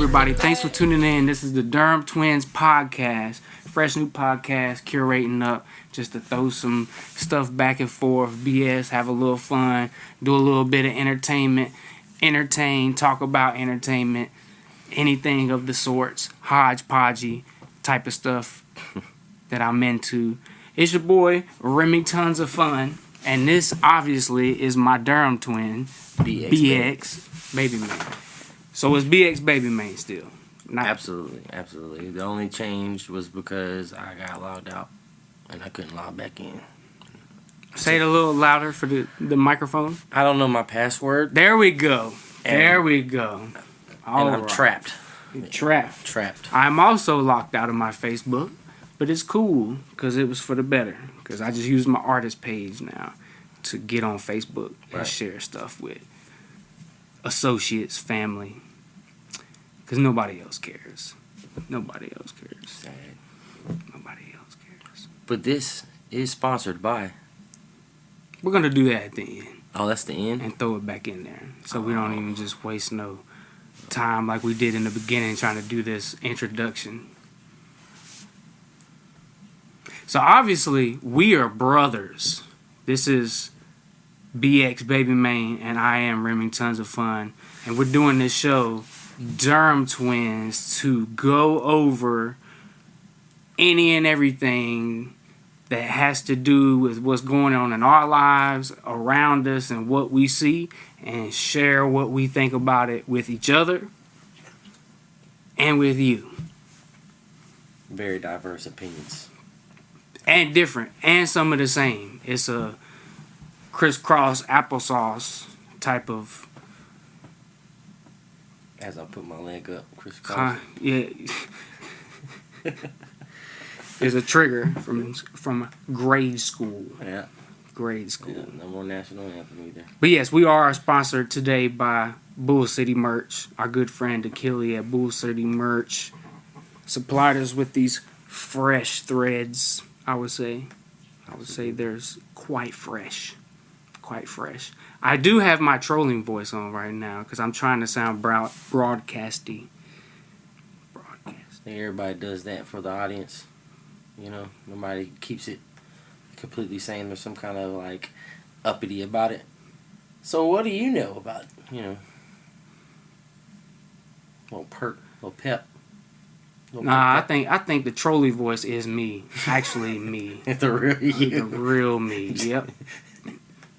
everybody? Thanks for tuning in. This is the Durham Twinz podcast. Fresh new podcast, curating up just to throw some stuff back and forth, BS, have a little fun, do a little bit of entertainment, entertain, talk about entertainment, anything of the sorts, hodgepodgey type of stuff that I'm into. It's your boy, Remingtons of Fun, and this obviously is my Durham twin, BX Baby Man. So it's BX Baby Man still. Absolutely. The only change was because I got logged out and I couldn't log back in. Say it a little louder for the microphone. I don't know my password. There we go. All I'm right. trapped. Trapped. I'm also locked out of my Facebook, but it's cool because it was for the better. Because I just use my artist page now to get on Facebook and share stuff with associates, family. Because nobody else cares. Sad. Nobody else cares. But this is sponsored by... We're going to do that at the end. Oh, that's the end? And throw it back in there. So we don't even just waste no time like we did in the beginning trying to do this introduction. So obviously, we are brothers. This is BX Baby Man, and I am Remingtons of Fun. And we're doing this show, Durham Twinz, to go over any and everything that has to do with what's going on in our lives, around us, and what we see, and share what we think about it with each other and with you. Very diverse opinions. And different, and some of the same. It's a crisscross applesauce type of... As I put my leg up, crisscross. Yeah. It's a trigger from grade school. Yeah. Grade school. Yeah, no more national anthem either. But yes, we are sponsored today by Bull City Merch. Our good friend Achille at Bull City Merch supplied us with these fresh threads, I would say. There's quite fresh. I do have my trolling voice on right now because I'm trying to sound broadcasty. Everybody does that for the audience. You know, nobody keeps it completely sane. There's some kind of like uppity about it. So what do you know about it? You know, little perk, little pep. Nah, I think the trolley voice is me. Actually, me. It's the real you. The real me. Yep.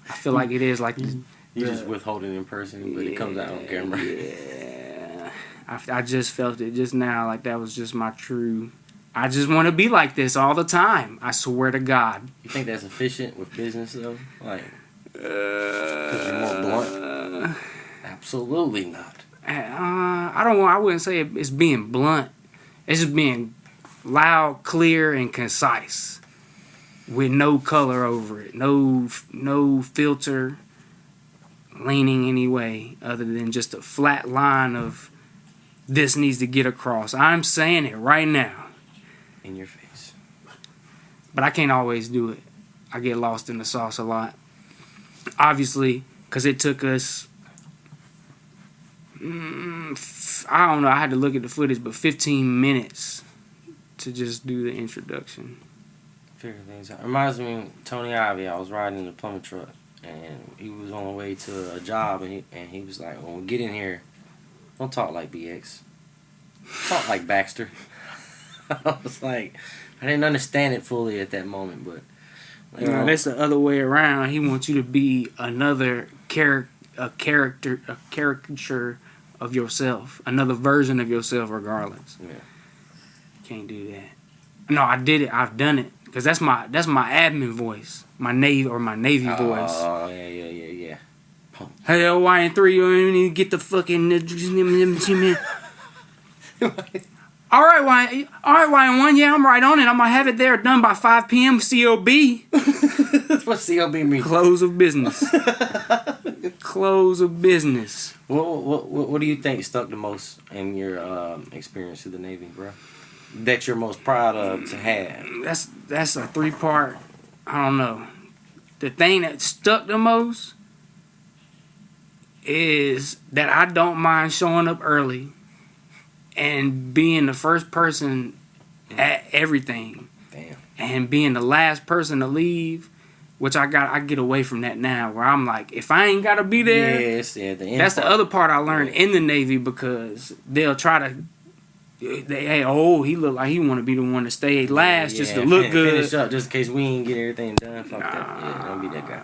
I feel like it is like you just withhold it in person, but it comes out on camera. Yeah. I just felt it just now, like that was just my true. I just want to be like this all the time. I swear to God. You think that's efficient with business though? Like, because you're more blunt? Absolutely not. I wouldn't say it's being blunt. It's just being loud, clear, and concise, with no color over it, no filter, leaning any way other than just a flat line of this needs to get across. I'm saying it right now. In your face. But I can't always do it. I get lost in the sauce a lot. Obviously, because it took us, I don't know, I had to look at the footage, but 15 minutes to just do the introduction. Figure things out. Reminds me of Tony Ivy. I was riding in the plumbing truck, and he was on the way to a job, and he was like, when we get in here, don't talk like BX. Talk like Baxter. I was like, I didn't understand it fully at that moment, but... No, that's the other way around. He wants you to be another a caricature of yourself. Another version of yourself regardless. Yeah. Can't do that. No, I did it. I've done it. Because that's my admin voice. My Navy voice. Oh, yeah. Hey, YN3, you need to get the fucking... All right, YN1, yeah, I'm right on it. I'm going to have it there done by 5 p.m. COB. What COB mean? Close of business. Close of business. What do you think stuck the most in your experience through the Navy, bro? That you're most proud of to have? That's a 3-part, I don't know. The thing that stuck the most is that I don't mind showing up early and being the first person at everything. Damn. And being the last person to leave, which I get away from that now, where I'm like, if I ain't gotta be there, that's the other part I learned in the Navy, because they'll try to, he look like he want to be the one to stay last just to look good. Finish up just in case we ain't get everything done. Fuck that. Yeah, don't be that guy.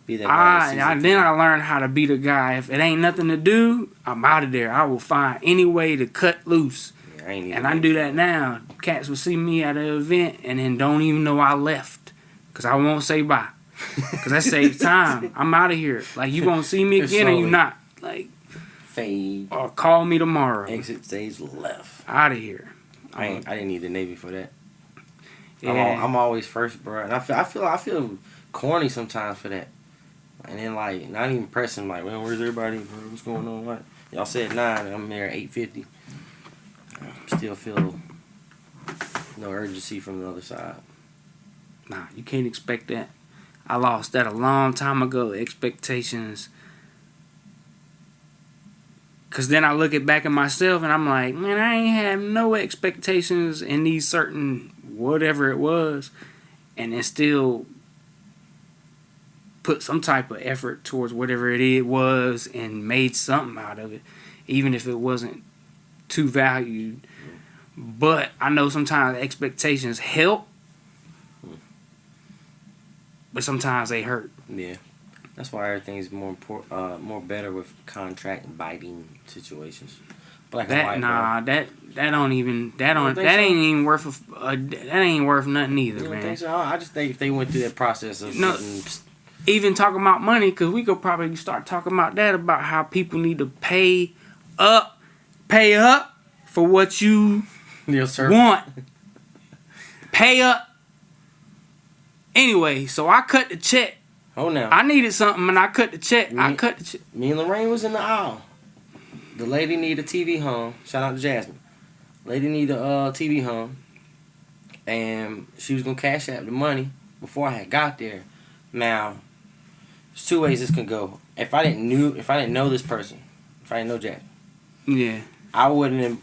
Be that guy. Then I learned how to be the guy. If it ain't nothing to do, I'm out of there. I will find any way to cut loose. And I do that now. Cats will see me at an event and then don't even know I left, because I won't say bye, because that saves time. I'm out of here. Like, you gonna see me again or you not? Like, fade or call me tomorrow. Exit stage left. Out of here. I didn't need the Navy for that. Yeah. I'm always first, bro. And I feel corny sometimes for that. And then, like, not even pressing, like, well, where's everybody? What's going on? What? Y'all said 9, and I'm there at 8:50. Still feel no urgency from the other side. Nah, you can't expect that. I lost that a long time ago, expectations. Because then I look it back at myself and I'm like, man, I ain't have no expectations in these certain whatever it was. And then still put some type of effort towards whatever it was and made something out of it, even if it wasn't too valued. But I know sometimes expectations help, but sometimes they hurt. Yeah, that's why everything's more better with contract biting situations. Black and white, that ain't even worth that ain't worth nothing either, you don't man. Think so? I just think if they went through that process of even talking about money, because we could probably start talking about that, about how people need to pay up for what you want. Pay up. Anyway, so I cut the check. Oh, now. I needed something and I cut the check. Me and Lorraine was in the aisle. The lady needed a TV home. Shout out to Jasmine. Lady needed a TV home. And she was going to cash out the money before I had got there. Now, there's two ways this can go. If I didn't know this person, if I didn't know Jasmine, yeah, I wouldn't have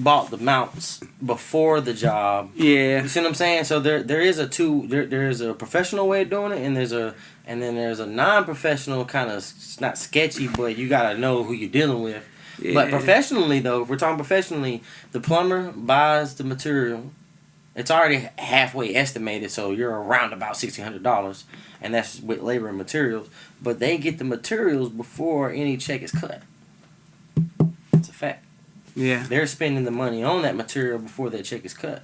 bought the mounts before the job. Yeah. You see what I'm saying? So there is a professional way of doing it, and then there's a non-professional kind of, not sketchy, but you gotta know who you're dealing with. Yeah. But professionally though, if we're talking professionally, the plumber buys the material. It's already halfway estimated, so you're around about $1,600, and that's with labor and materials. But they get the materials before any check is cut. It's a fact. Yeah. They're spending the money on that material before that check is cut.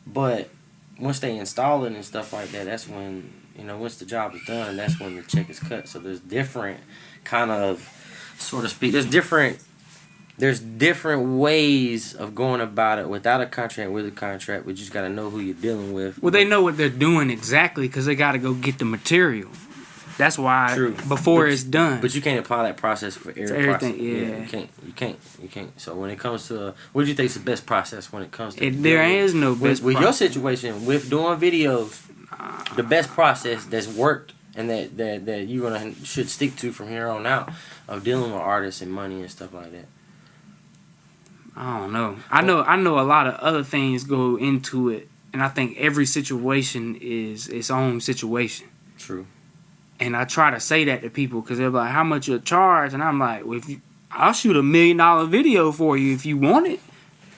But once they install it and stuff like that, that's when, once the job is done, that's when the check is cut. So there's different kind of, so to speak, there's different ways of going about it without a contract, with a contract. We just got to know who you're dealing with. Well, they know what they're doing exactly because they got to go get the material. That's why. True. Before it's done. But you can't apply that process for everything. Yeah. You can't. So when it comes to what do you think is the best process when it comes to there is no best with your situation with doing videos, the best process that's worked and that you should stick to from here on out of dealing with artists and money and stuff like that. I don't know. I know a lot of other things go into it, and I think every situation is its own situation. True. And I try to say that to people because they're like, "How much you charge?" And I'm like, "Well, I'll shoot $1 million video for you if you want it."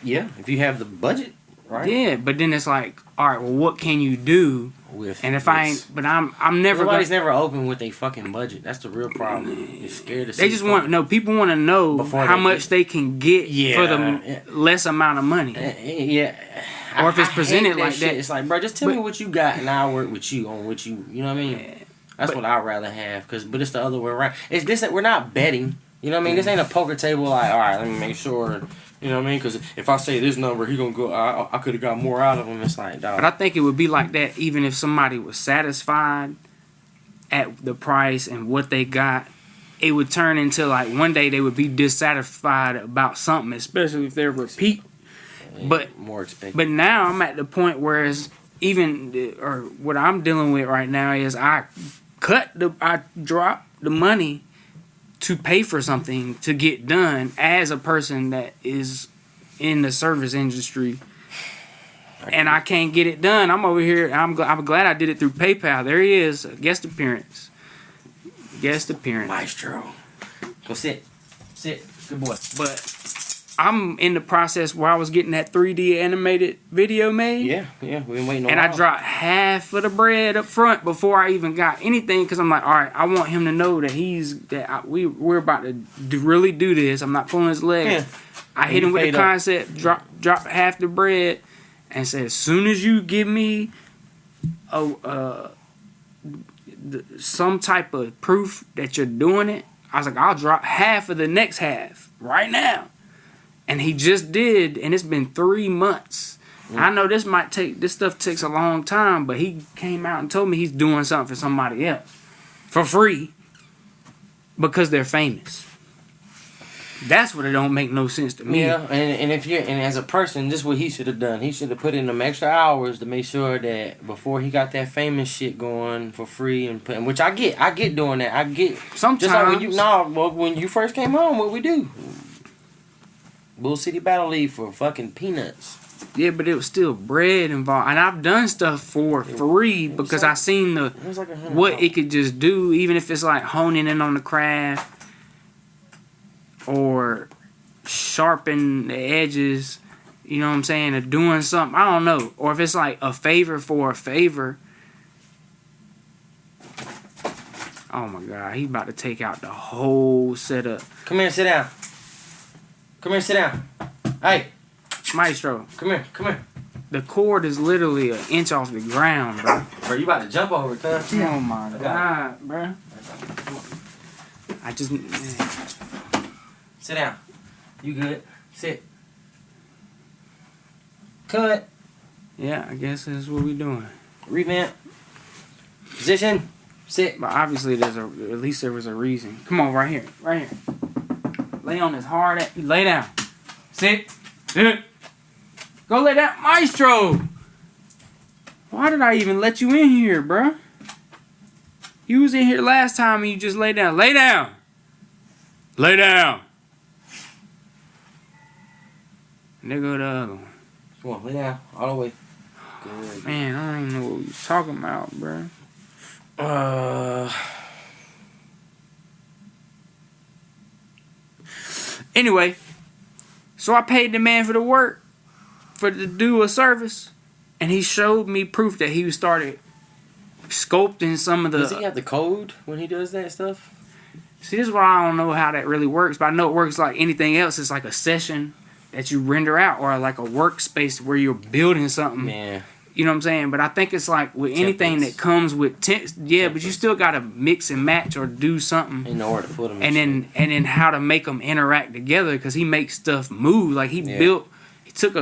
Yeah, if you have the budget, right? Yeah, but then it's like, all right, well, what can you do? I'm never. Nobody's never open with a fucking budget. That's the real problem. You're scared to say. They just people want to know how much they can get for the less amount of money. Yeah. Or if it's presented like that. It's like, bro, just tell me what you got and I'll work with you on what you know what I mean? Yeah. That's what I'd rather have, but it's the other way around. It's this that we're not betting. You know what I mean? This ain't a poker table like, all right, let me make sure. You know what I mean? Because if I say this number, he gonna go. I could have got more out of him. It's like, dog. But I think it would be like that even if somebody was satisfied at the price and what they got. It would turn into like one day they would be dissatisfied about something, especially if they're repeat. Yeah, but more expected. But now I'm at the point where it's what I'm dealing with right now is I drop the money to pay for something to get done as a person that is in the service industry, and I can't get it done. I'm over here. I'm glad I did it through PayPal. There he is, guest appearance. Maestro. Go sit. Good boy. But I'm in the process where I was getting that 3D animated video made. Yeah, we've been waiting a and while. I dropped half of the bread up front before I even got anything, because I'm like, all right, I want him to know that we're about to really do this. I'm not pulling his leg. Yeah. I hit him with the concept, drop half the bread, and said, as soon as you give me some type of proof that you're doing it, I was like, I'll drop half of the next half right now. And he just did, and it's been 3 months. I know this stuff takes a long time, but he came out and told me he's doing something for somebody else for free because they're famous. That's what it don't make no sense to me. Yeah, and as a person, this is what he should have done. He should have put in them extra hours to make sure that before he got that famous shit going for free, which I get doing that. I get sometimes. Just like when you first came home, what we do? Bull City Battle League for fucking peanuts. Yeah, but it was still bread involved, and I've done stuff for free because I seen what it could just do, even if it's like honing in on the craft or sharpen the edges. You know what I'm saying? Or doing something, I don't know, or if it's like a favor for a favor. Oh my God, he's about to take out the whole setup. Come here, sit down. Hey. Maestro. Come here. The cord is literally an inch off the ground, bro. Bro, you about to jump over it, cuz. Oh my God, bro. Man. Sit down. You good. Sit. Cut. Yeah, I guess that's what we doing. Revamp. Position. Sit. But obviously at least there was a reason. Come on, right here. Lay on this hard lay down. Sit. Go lay down. Maestro! Why did I even let you in here, bruh? You was in here last time and you just lay down. Lay down! Lay down! And there go the other one. Come on, lay down. All the way. Good. Man, I don't even know what we was talking about, bruh. Anyway, so I paid the man for the work, to do a service, and he showed me proof that he started sculpting some of the... Does he have the code when he does that stuff? See, this is why I don't know how that really works, but I know it works like anything else. It's like a session that you render out, or like a workspace where you're building something. Yeah. You know what I'm saying? But I think it's like with anything that comes with text, but you still gotta mix and match or do something in order to put them. And then how to make them interact together, because he makes stuff move. Like he took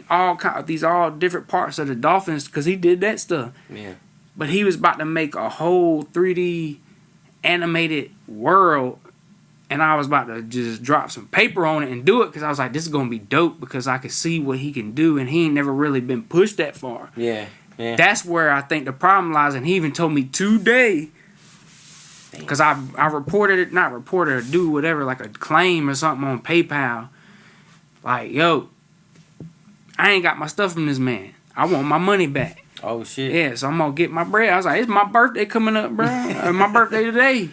all different parts of the dolphins, because he did that stuff. Yeah. But he was about to make a whole 3D animated world, and I was about to just drop some paper on it and do it, because I was like, this is gonna be dope, because I could see what he can do, and he ain't never really been pushed that far. Yeah. That's where I think the problem lies, and he even told me today, because I not reported or do whatever, like a claim or something on PayPal, like, yo, I ain't got my stuff from this man. I want my money back. Oh shit. Yeah, so I'm gonna get my bread. I was like, it's my birthday coming up, bro. My birthday today.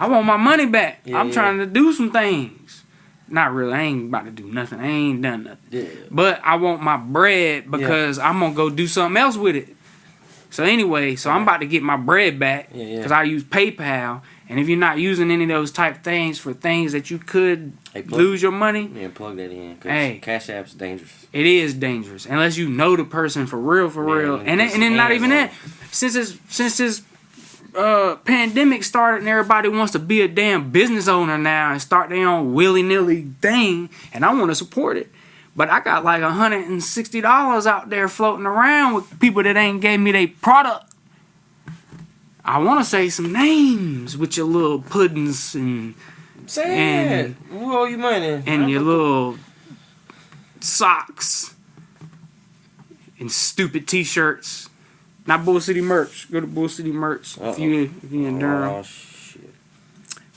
I want my money back. I'm trying to do some things. Not really. I ain't about to do nothing. I ain't done nothing. Yeah. But I want my bread, because I'm going to go do something else with it. So anyway, I'm about to get my bread back, because I use PayPal. And if you're not using any of those type things for things that you could lose your money. Yeah, plug that in. Because Cash App's dangerous. It is dangerous. Unless you know the person for real. And then not even that. Since this pandemic started and everybody wants to be a damn business owner now and start their own willy-nilly thing, and I want to support it, but I got like $160 out there floating around with people that ain't gave me their product. I want to say some names with your little puddings and who owe you money? And your little socks and stupid t-shirts. Not Bull City merch. Go to Bull City merch if you in Durham. Oh shit.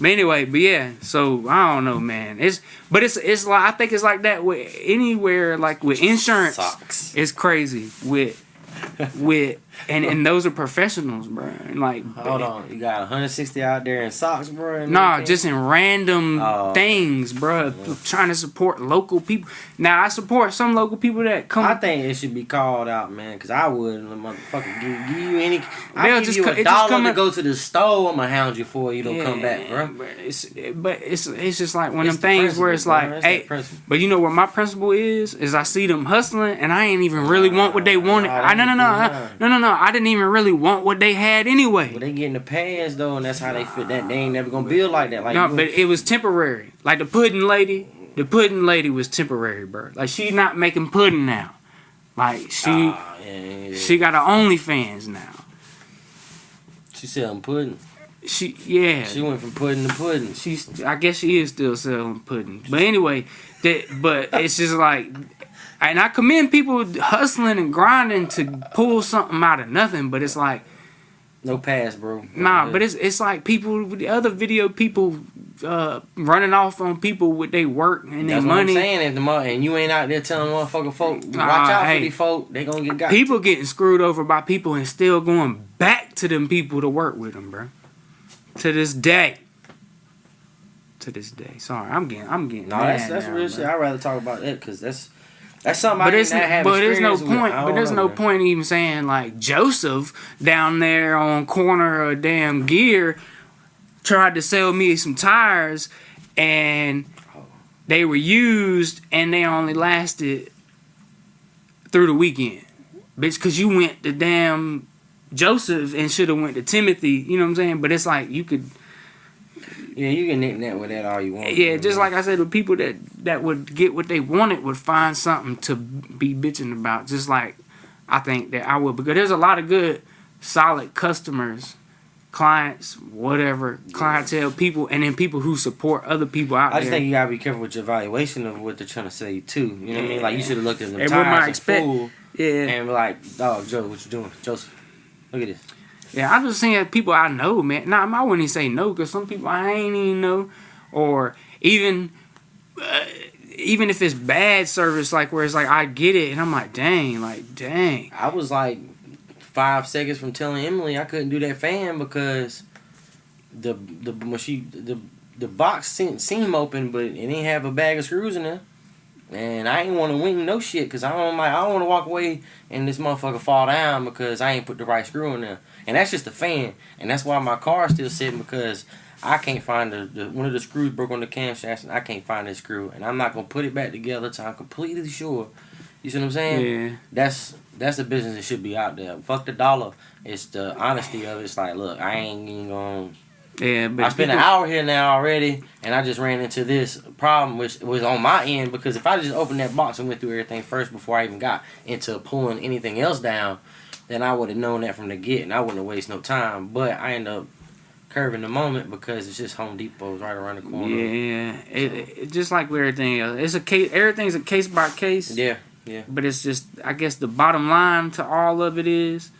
But anyway, but yeah, so I don't know, man. It's like I think it's like that with anywhere, like with insurance. Socks. It's crazy with and those are professionals, bro. And like, hold on, you got 160 out there in socks, bro? Nah, just in random things, bro. Yeah. Trying to support local people. Now I support some local people that come. I think it should be called out, man, because I wouldn't motherfucker give you any. They'll I give just you co- $1 it just come to up- go to the store. I'm gonna hound you for it. You don't come back, bro. But it's just like one of It's them things where it's bro. like, That's hey, that principle. but you know what my principle is I see them hustling and I ain't even really want what they wanted. No. I didn't even really want what they had anyway. But they getting the pass though, and that's how they fit that. They ain't never gonna build like that. Like No, but it was temporary. Like the pudding lady was temporary, bro. Like she not making pudding now. Like she got her OnlyFans now. She selling pudding. She went from pudding to pudding. I guess she is still selling pudding. But anyway, but it's just like, and I commend people hustling and grinding to pull something out of nothing. But it's like, no pass, bro. nah. But it's like people, the other video people, running off on people with their work and their money. That's what I'm saying. And you ain't out there telling motherfucking folk, watch out for these folk. They gonna get got. People getting screwed over by people and still going back to them people to work with them, bro. To this day. Sorry, I'm getting. No, that's real shit. I'd rather talk about that because that's something. But there's no point. But there's no point even saying like Joseph down there on corner of damn gear tried to sell me some tires and they were used and they only lasted through the weekend, bitch. Because you went to damn Joseph and should have went to Timothy. You know what I'm saying? But it's like you could. Yeah, you can nick that with that all you want. Yeah, just like I said, the people that would get what they wanted would find something to be bitching about. Just like I think that I would, because there's a lot of good, solid customers, clients, whatever, clientele people, and then people who support other people out there. I just think you gotta be careful with your evaluation of what they're trying to sell you too. You know what I mean? Like you should have looked at them tires and fool, and be like, "Dog, Joe, what you doing, Joseph? Look at this." Yeah, I'm just saying people I know, man. Nah, I wouldn't even say no, because some people I ain't even know. Or even if it's bad service, like where it's like I get it, and I'm like, dang. I was like 5 seconds from telling Emily I couldn't do that fan because the box seam open, but it didn't have a bag of screws in there. And I ain't want to wing no shit because I don't want to walk away and this motherfucker fall down because I ain't put the right screw in there. And that's just the fan. And that's why my car's still sitting, because I can't find one of the screws broke on the camshaft and I can't find that screw. And I'm not going to put it back together till I'm completely sure. You see what I'm saying? Yeah. That's the business that should be out there. Fuck the dollar. It's the honesty of it. It's like, look, I ain't even going to... Yeah, but I spent an hour here now already, and I just ran into this problem, which was on my end, because if I just opened that box and went through everything first before I even got into pulling anything else down, then I would have known that from the get, and I wouldn't have wasted no time. But I ended up curving the moment because it's just Home Depot's right around the corner. Yeah, it just like with everything else. It's a case. Everything's a case by case. Yeah. But it's just, I guess the bottom line to all of it is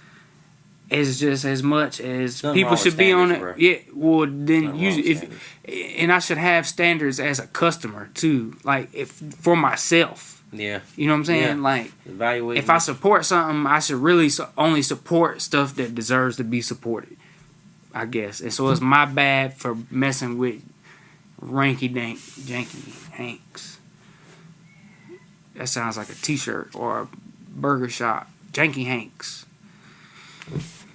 just as much as Nothing people should be on it. bro. Yeah, well then Nothing usually and I should have standards as a customer too, like if for myself. Yeah. You know what I'm saying? Yeah. Like Evaluate. if I support something, I should really only support stuff that deserves to be supported, I guess. And so it's my bad for messing with janky Hanks. That sounds like a t-shirt or a burger shop. Janky Hanks.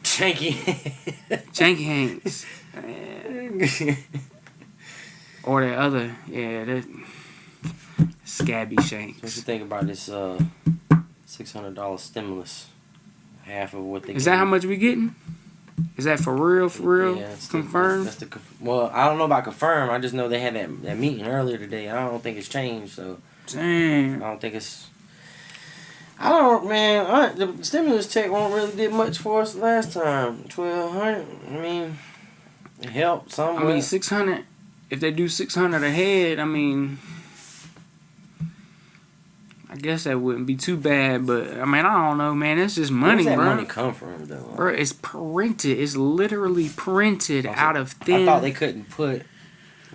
Janky Hanks. Or that other, that Scabby Shanks. What you think about this $600 stimulus? Half of what they Is that how much we getting? Is that for real? Yeah, confirmed? Well, I don't know about confirmed. I just know they had that meeting earlier today. I don't think it's changed, so... Damn. I don't think it's... I don't, man. The stimulus check won't really did much for us last time. $1,200. I mean, it helped somewhat. I mean, 600. If they do 600 ahead, I mean, I guess that wouldn't be too bad. But I mean, I don't know, man. It's just money, Where's that bro. money come from, though? Bro, it's printed. It's literally printed out of thin. I thought they couldn't put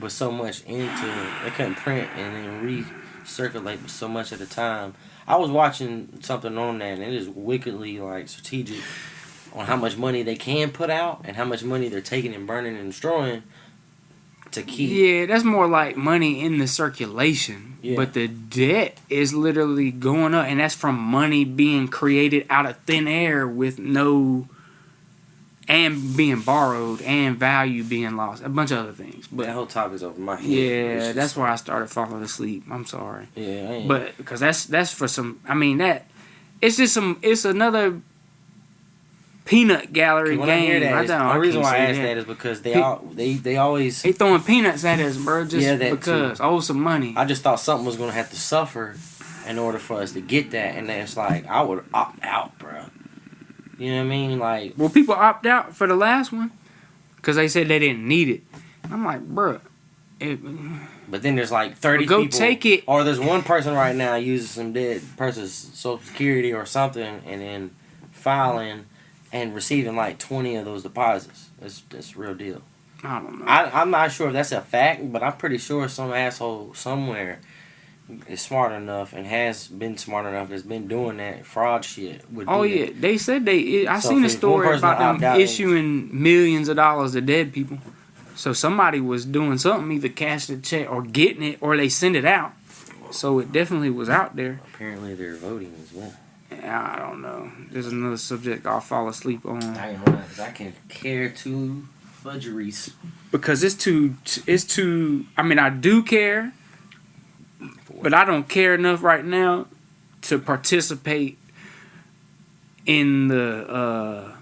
but so much into they couldn't print and then recirculate so much at a time. I was watching something on that, and it is wickedly like strategic on how much money they can put out and how much money they're taking and burning and destroying to keep. Yeah, that's more like money in the circulation. Yeah. But the debt is literally going up, and that's from money being created out of thin air with no, and being borrowed and value being lost, a bunch of other things. But that whole topic's over my head. Yeah, that's where I started falling asleep. I'm sorry. Yeah, but because that's for some. I mean that it's just some. It's another peanut gallery game. The reason why I asked that is because they always they throwing peanuts at us, bro. Just because too. Owe some money. I just thought something was gonna have to suffer in order for us to get that, and then it's like I would opt out, bro. You know what I mean? Like, well, people opt out for the last one because they said they didn't need it. I'm like, bro. But then there's like 30 people. Go take it. Or there's one person right now using some dead person's social security or something, and then filing and receiving like 20 of those deposits. That's real deal. I don't know. I'm not sure if that's a fact, but I'm pretty sure some asshole somewhere is smart enough and has been smart enough that's been doing that fraud shit. Yeah, they said I seen a story about them issuing millions of dollars to dead people. So somebody was doing something, either cashing a check or getting it, or they send it out. So it definitely was out there. Apparently they're voting as well. I don't know. There's another subject I'll fall asleep on. I ain't know that because I can care two fudgeries. Because it's too. I mean, I do care, but I don't care enough right now to participate in the.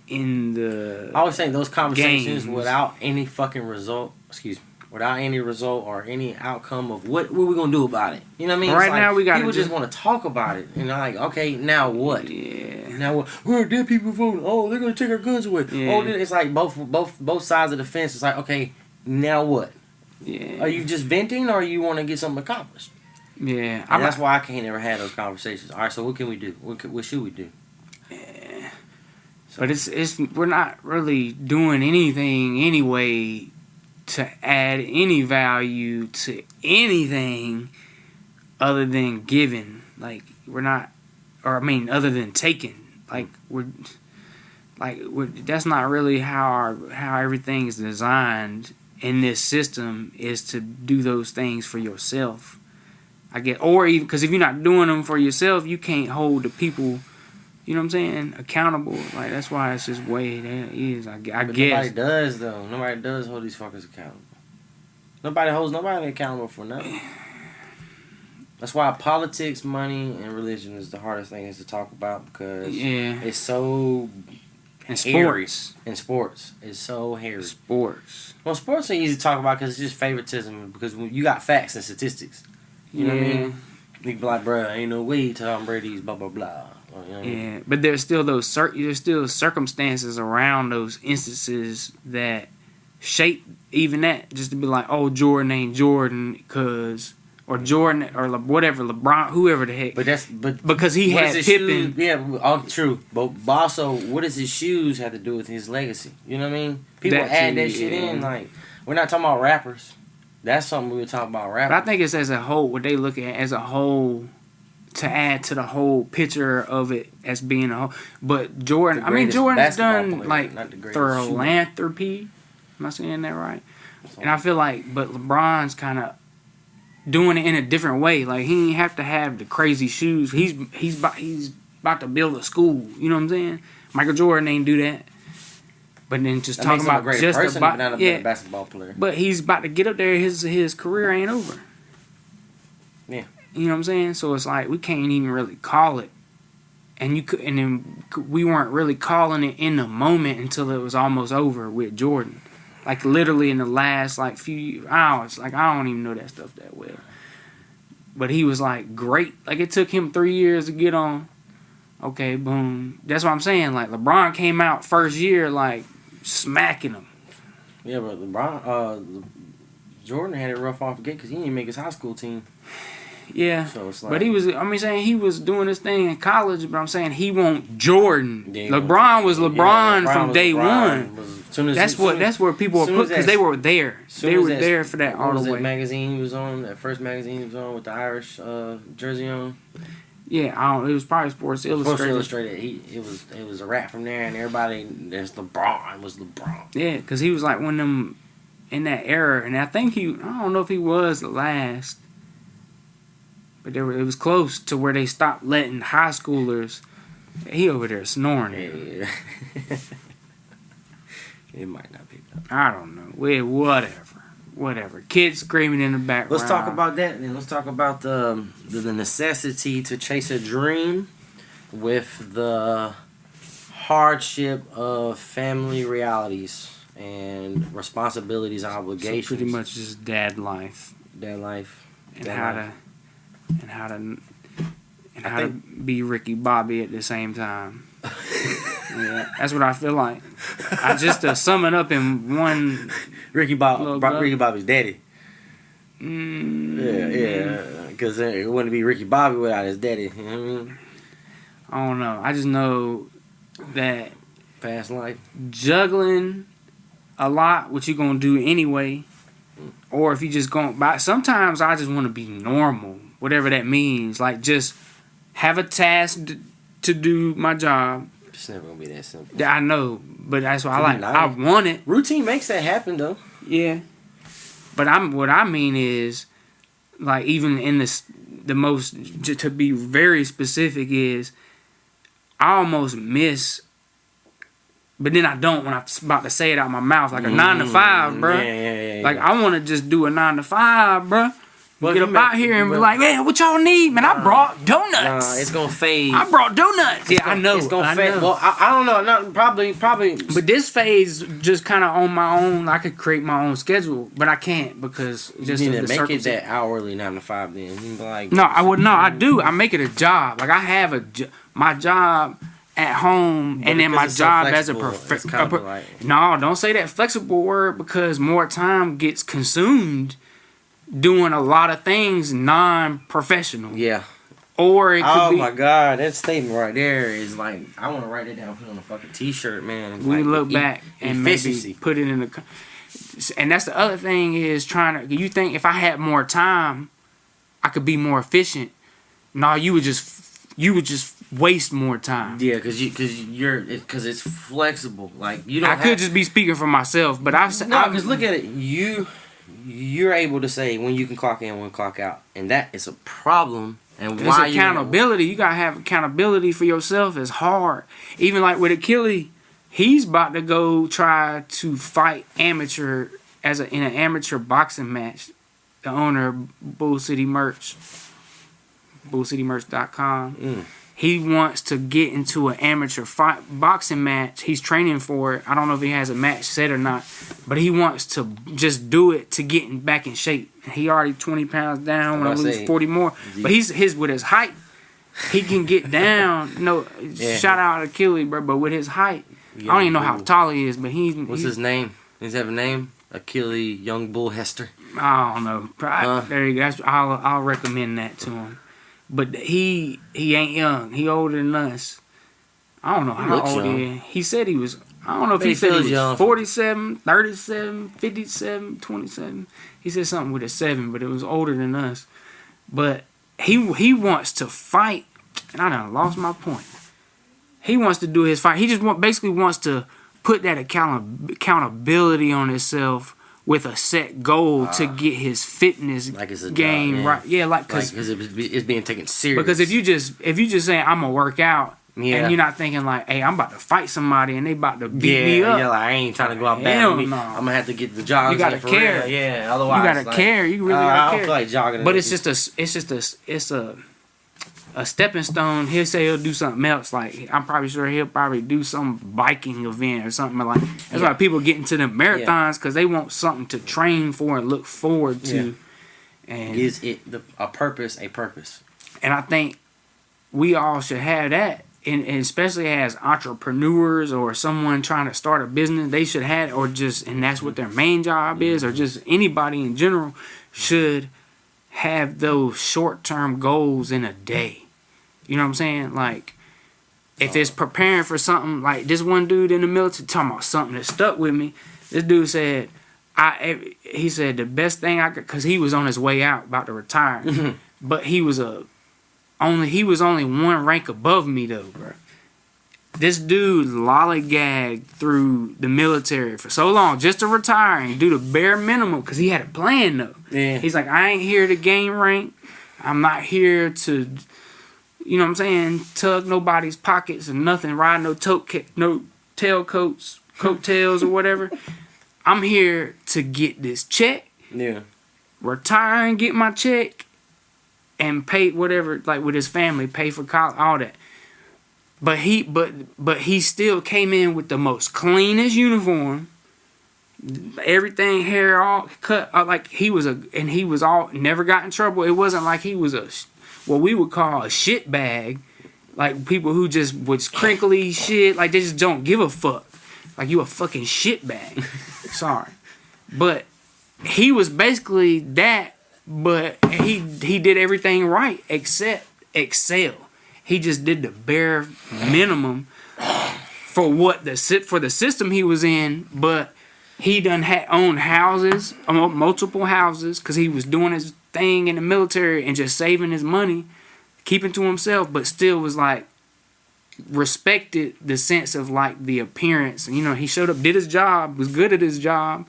I was saying those conversations games. without any fucking result. Without any result or any outcome of what we gonna do about it. You know what I mean? Right now we got people just want to talk about it, and they're like, okay, now what? Yeah. Now what? Where are dead people voting? Oh, they're gonna take our guns away. Yeah. Oh, it's like both sides of the fence. It's like, okay, now what? Yeah. Are you just venting, or you want to get something accomplished? Yeah. And that's why I can't ever have those conversations. All right, so what can we do? What should we do? Yeah. So, but we're not really doing anything anyway to add any value to anything other than giving. Like, we're not, or I mean, other than taking. Like, that's not really how everything is designed in this system, is to do those things for yourself. I get, or even, because if you're not doing them for yourself, you can't hold the people, you know what I'm saying, accountable. Like, that's why it's just way that is. I guess. Nobody does, though. Nobody does hold these fuckers accountable. Nobody holds nobody accountable for nothing. That's why politics, money, and religion is the hardest things to talk about, because it's so hairy. In sports. It's so hairy. Sports. Well, sports are easy to talk about because it's just favoritism, because you got facts and statistics. You know what I mean? You can be like, bruh, ain't no way Tom Brady's blah, blah, blah. You know what I mean? But there's still circumstances around those instances that shape even that. Just to be like, oh, Jordan ain't Jordan or Jordan or whatever, LeBron, whoever the heck. Because he had Pippen. Yeah, all true. But also, what does his shoes have to do with his legacy? You know what I mean? People add that shit in. Like, we're not talking about rappers. That's something we were talking about rappers. But I think it's as a whole, what they look at as a whole, to add to the whole picture of it as being a whole. But Jordan's done like philanthropy. Am I saying that right? And I feel like, but LeBron's kind of doing it in a different way. Like, he ain't have to have the crazy shoes. He's about to build a school. You know what I'm saying? Michael Jordan ain't do that. But then just talking about just about a basketball player. But he's about to get up there. His career ain't over. Yeah. You know what I'm saying? So it's like we can't even really call it, and then we weren't really calling it in the moment until it was almost over with Jordan. Like, literally in the last few hours. Like, I don't even know that stuff that well. But he was like great. Like, it took him 3 years to get on. Okay, boom. That's what I'm saying. Like, LeBron came out first year like smacking him. Yeah, but Jordan had it rough off the gate because he didn't make his high school team. Yeah, so it's like, but he was doing this thing in college, but I'm saying he won't Jordan. Yeah, LeBron was LeBron from day one. That's where people were put, because they were there. They were there for that all the way. What was that magazine he was on? That first magazine he was on with the Irish jersey on? Yeah, it was probably Sports Illustrated. Sports Illustrated. It was a rap from there, and everybody. There's LeBron. It was LeBron. Yeah, because he was like one of them in that era, and I think I don't know if he was the last, but it was close to where they stopped letting high schoolers. He over there snoring. Yeah. It might not pick up. I don't know. Whatever. Kids screaming in the background. Let's talk about that, and let's talk about the necessity to chase a dream with the hardship of family realities and responsibilities and obligations. So pretty much just dad life. And how to be Ricky Bobby at the same time. Yeah, that's what I feel like. I just to sum it up in one. Ricky Bobby's daddy. Yeah, because it wouldn't be Ricky Bobby without his daddy. You know what I mean? I don't know. I just know that past life juggling a lot, what you gonna do anyway, or if you just going by. Sometimes I just want to be normal, whatever that means. Like just have a task to do my job. It's never gonna be that simple. Yeah, I know, but that's what I like. I want it. Routine makes that happen, though. Yeah, but what I mean is, like, even in the most, to be very specific, is I almost miss, but then I don't when I'm about to say it out my mouth, like a 9 to 5, bro. Yeah. Like I want to just do a 9 to 5, bro. Well, get up out here and be like, man, what y'all need? Man, I brought donuts. It's gonna fade. I brought donuts. I know. It's gonna fade. Well, I don't know. Not probably. But this phase, just kind of on my own. I could create my own schedule, but I can't because just you need to make it that hourly 9 to 5. Then you be like, no, I would. No, I do. I make it a job. Like I have my job at home, and then my job as a professional. No, don't say that flexible word because more time gets consumed doing a lot of things non-professional. Yeah. Or it could be... my God, that statement right there is like, I want to write it down, put it on a fucking t-shirt, man. And we look back and maybe put it in the... And that's the other thing is you think if I had more time, I could be more efficient. No, you would just waste more time. Yeah, because it's flexible. Like you don't. I could just be speaking for myself, but because look at it, you're able to say when you can clock in, when clock out, and that is a problem. And why accountability? You gotta have accountability for yourself. Is hard. Even like with Achilles, he's about to go try to fight in an amateur boxing match. The owner of Bull City Merch, bullcitymerch.com. He wants to get into an amateur boxing match. He's training for it. I don't know if he has a match set or not, but he wants to just do it to get back in shape. He already 20 pounds down. Want to lose 40 more. But with his height, he can get down. Shout out Achilles, bro. But with his height, I don't even know how tall he is. But what's his name? Does he have a name? Achilles Young Bull Hester. I don't know. There you go. I'll recommend that to him. But he ain't young. He older than us. I don't know how old he is. He said he was... I don't know if he said he was 47, 37, 57, 27. He said something with a 7, but it was older than us. But he wants to fight. And I done lost my point. He wants to do his fight. He just basically wants to put that accountability on himself with a set goal to get his fitness game right. Yeah, because it's being taken serious. Because if you just saying I'm gonna work out and you're not thinking like, hey, I'm about to fight somebody and they about to beat me up. Yeah, like I ain't trying to go out bad. I'm gonna have to get the jogging. You gotta care. Real. Yeah, otherwise you gotta care. You really gotta care. I don't feel like jogging. But it's a stepping stone. He'll say he'll do something else. Like I'm probably sure he'll probably do some biking event or something like. That's why people get into the marathons because they want something to train for and look forward to. Yeah. And gives it a purpose. And I think we all should have that. And especially as entrepreneurs or someone trying to start a business, they should have, and that's what their main job is, or just anybody in general should have those short-term goals in a day. You know what I'm saying? Like, if it's preparing for something, like this one dude in the military talking about something that stuck with me. This dude said, he said the best thing I could, because he was on his way out, about to retire, but he was only one rank above me though, bro. This dude lollygagged through the military for so long just to retire and do the bare minimum because he had a plan though. Yeah. He's like, I ain't here to gain rank. I'm not here to, you know what I'm saying, tug nobody's pockets or nothing, ride no tailcoats, coattails or whatever. I'm here to get this check, retire and get my check, and pay whatever, like with his family, pay for college, all that. But he still came in with the most cleanest uniform. Everything, hair all cut, like he was never got in trouble. It wasn't like he was what we would call a shit bag, like people who just was crinkly shit, like they just don't give a fuck. Like you a fucking shit bag. Sorry, but he was basically that. But he did everything right except excel. He just did the bare minimum for the system he was in. But he done owned houses, multiple houses, because he was doing his thing in the military and just saving his money, keeping to himself, but still was like respected the sense of like the appearance. And, you know, he showed up, did his job, was good at his job.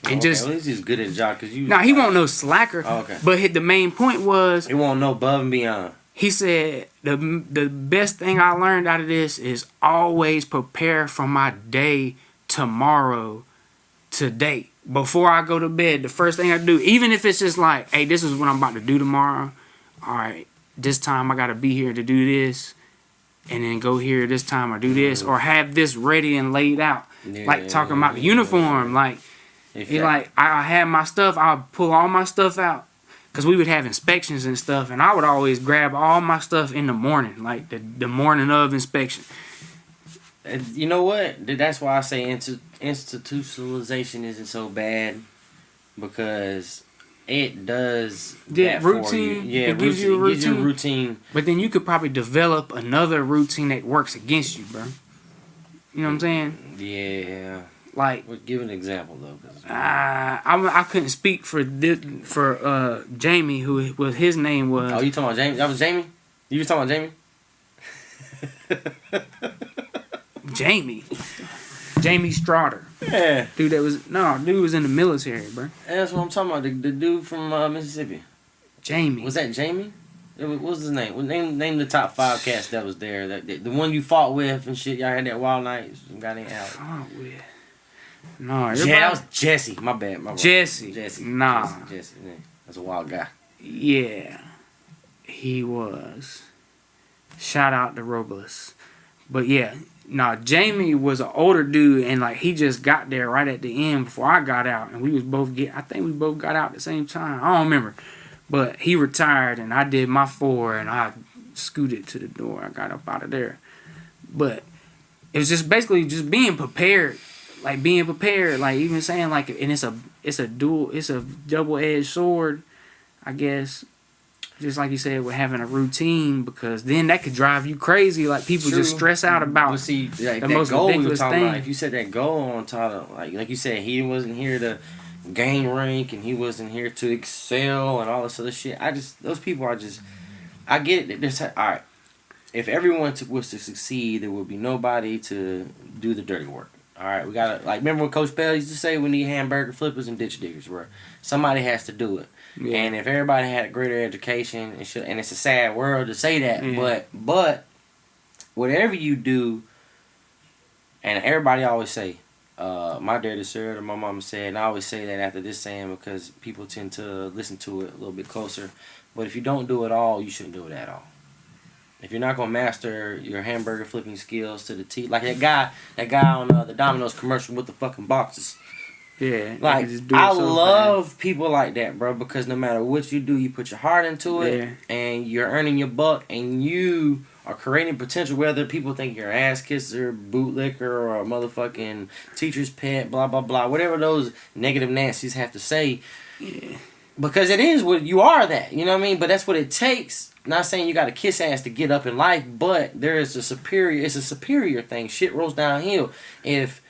And at least he's good at his job. He won't no slacker. Oh, okay. But the main point was, he won't no above and beyond. He said the best thing I learned out of this is always prepare for my day tomorrow, today. Before I go to bed, the first thing I do, even if it's just like, hey, this is what I'm about to do tomorrow. All right, this time I got to be here to do this. And then go here this time or do this. Or have this ready and laid out. Like talking about the uniform. Like, I had my stuff. I'll pull all my stuff out. Because we would have inspections and stuff. And I would always grab all my stuff in the morning. Like the morning of inspection. You know what? That's why I say institutionalization isn't so bad. Because it does that routine. For you. Yeah, it gives you a routine. But then you could probably develop another routine that works against you, bro. You know what I'm saying? Yeah. Like, give an example though. I couldn't speak for Jamie, who was his name was. Oh, you talking about Jamie? That was Jamie. You was talking about Jamie. Jamie Strotter. Yeah. Dude was in the military, bro. That's what I'm talking about. The dude from Mississippi. Jamie. Was that Jamie? What was his name? Name the top 5 cats that was there. The one you fought with and shit. Y'all had that wild night. Some guy named Alex. Fought with. No, that was Jesse. My bad. Jesse. Nah. Jesse. That's a wild guy. Yeah. He was. Shout out to Robles. But yeah. Jamie was an older dude, and like he just got there right at the end before I got out, and I think we both got out at the same time. I don't remember, but he retired, and I did my 4, and I scooted to the door. I got up out of there, but it was just basically just being prepared, like even saying like, and it's a double-edged sword, I guess. Just like you said, with having a routine, because then that could drive you crazy. Like people just stress out about the most ridiculous thing. About, if you set that goal on top of, like you said, he wasn't here to gain rank and he wasn't here to excel and all this other shit. Those people are just, I get it. All right, if everyone was to succeed, there would be nobody to do the dirty work. All right, we gotta, like, remember what Coach Bell used to say, we need hamburger flippers and ditch diggers, bro. Somebody has to do it. Yeah. And if everybody had a greater education, and it's a sad world to say that, but whatever you do, and everybody always say, my daddy said or my mama said, and I always say that after this saying because people tend to listen to it a little bit closer. But if you don't do it all, you shouldn't do it at all. If you're not gonna master your hamburger flipping skills to the T, like that guy on the Domino's commercial with the fucking boxes. Yeah, like I love people like that, bro, because no matter what you do, you put your heart into it, and you're earning your buck, and you are creating potential. Whether people think you're an ass kisser, bootlicker, or a motherfucking teacher's pet, blah blah blah, whatever those negative Nancy's have to say. Yeah. Because it is what you are that, you know what I mean? But that's what it takes. Not saying you got to kiss ass to get up in life, but it's a superior thing. Shit rolls downhill. If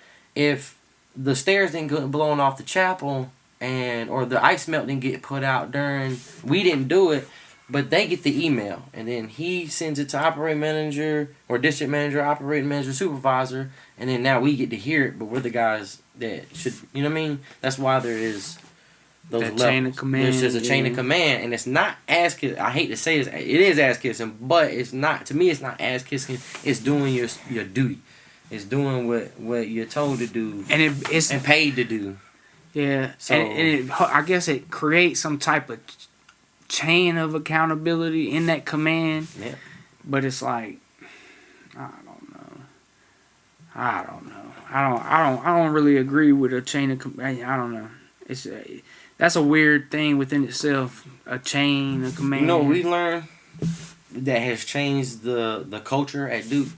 the stairs didn't get blown off the chapel or the ice melt didn't get put out we didn't do it, but they get the email and then he sends it to operating manager or district manager, operating manager, supervisor, and then now we get to hear it, but we're the guys that should, you know what I mean? That's why there is those levels. Chain of command. There's just a chain of command, and it's not ass kissing. I hate to say this, it is ass kissing, but it's not. To me, it's not ass kissing. It's doing your duty. It's doing what you're told to do, and it's paid to do. Yeah, so I guess it creates some type of chain of accountability in that command. Yeah, but it's like I don't really agree with a chain of command. I don't know. That's a weird thing within itself. A chain of command. You know what we learned that has changed the culture at Duke?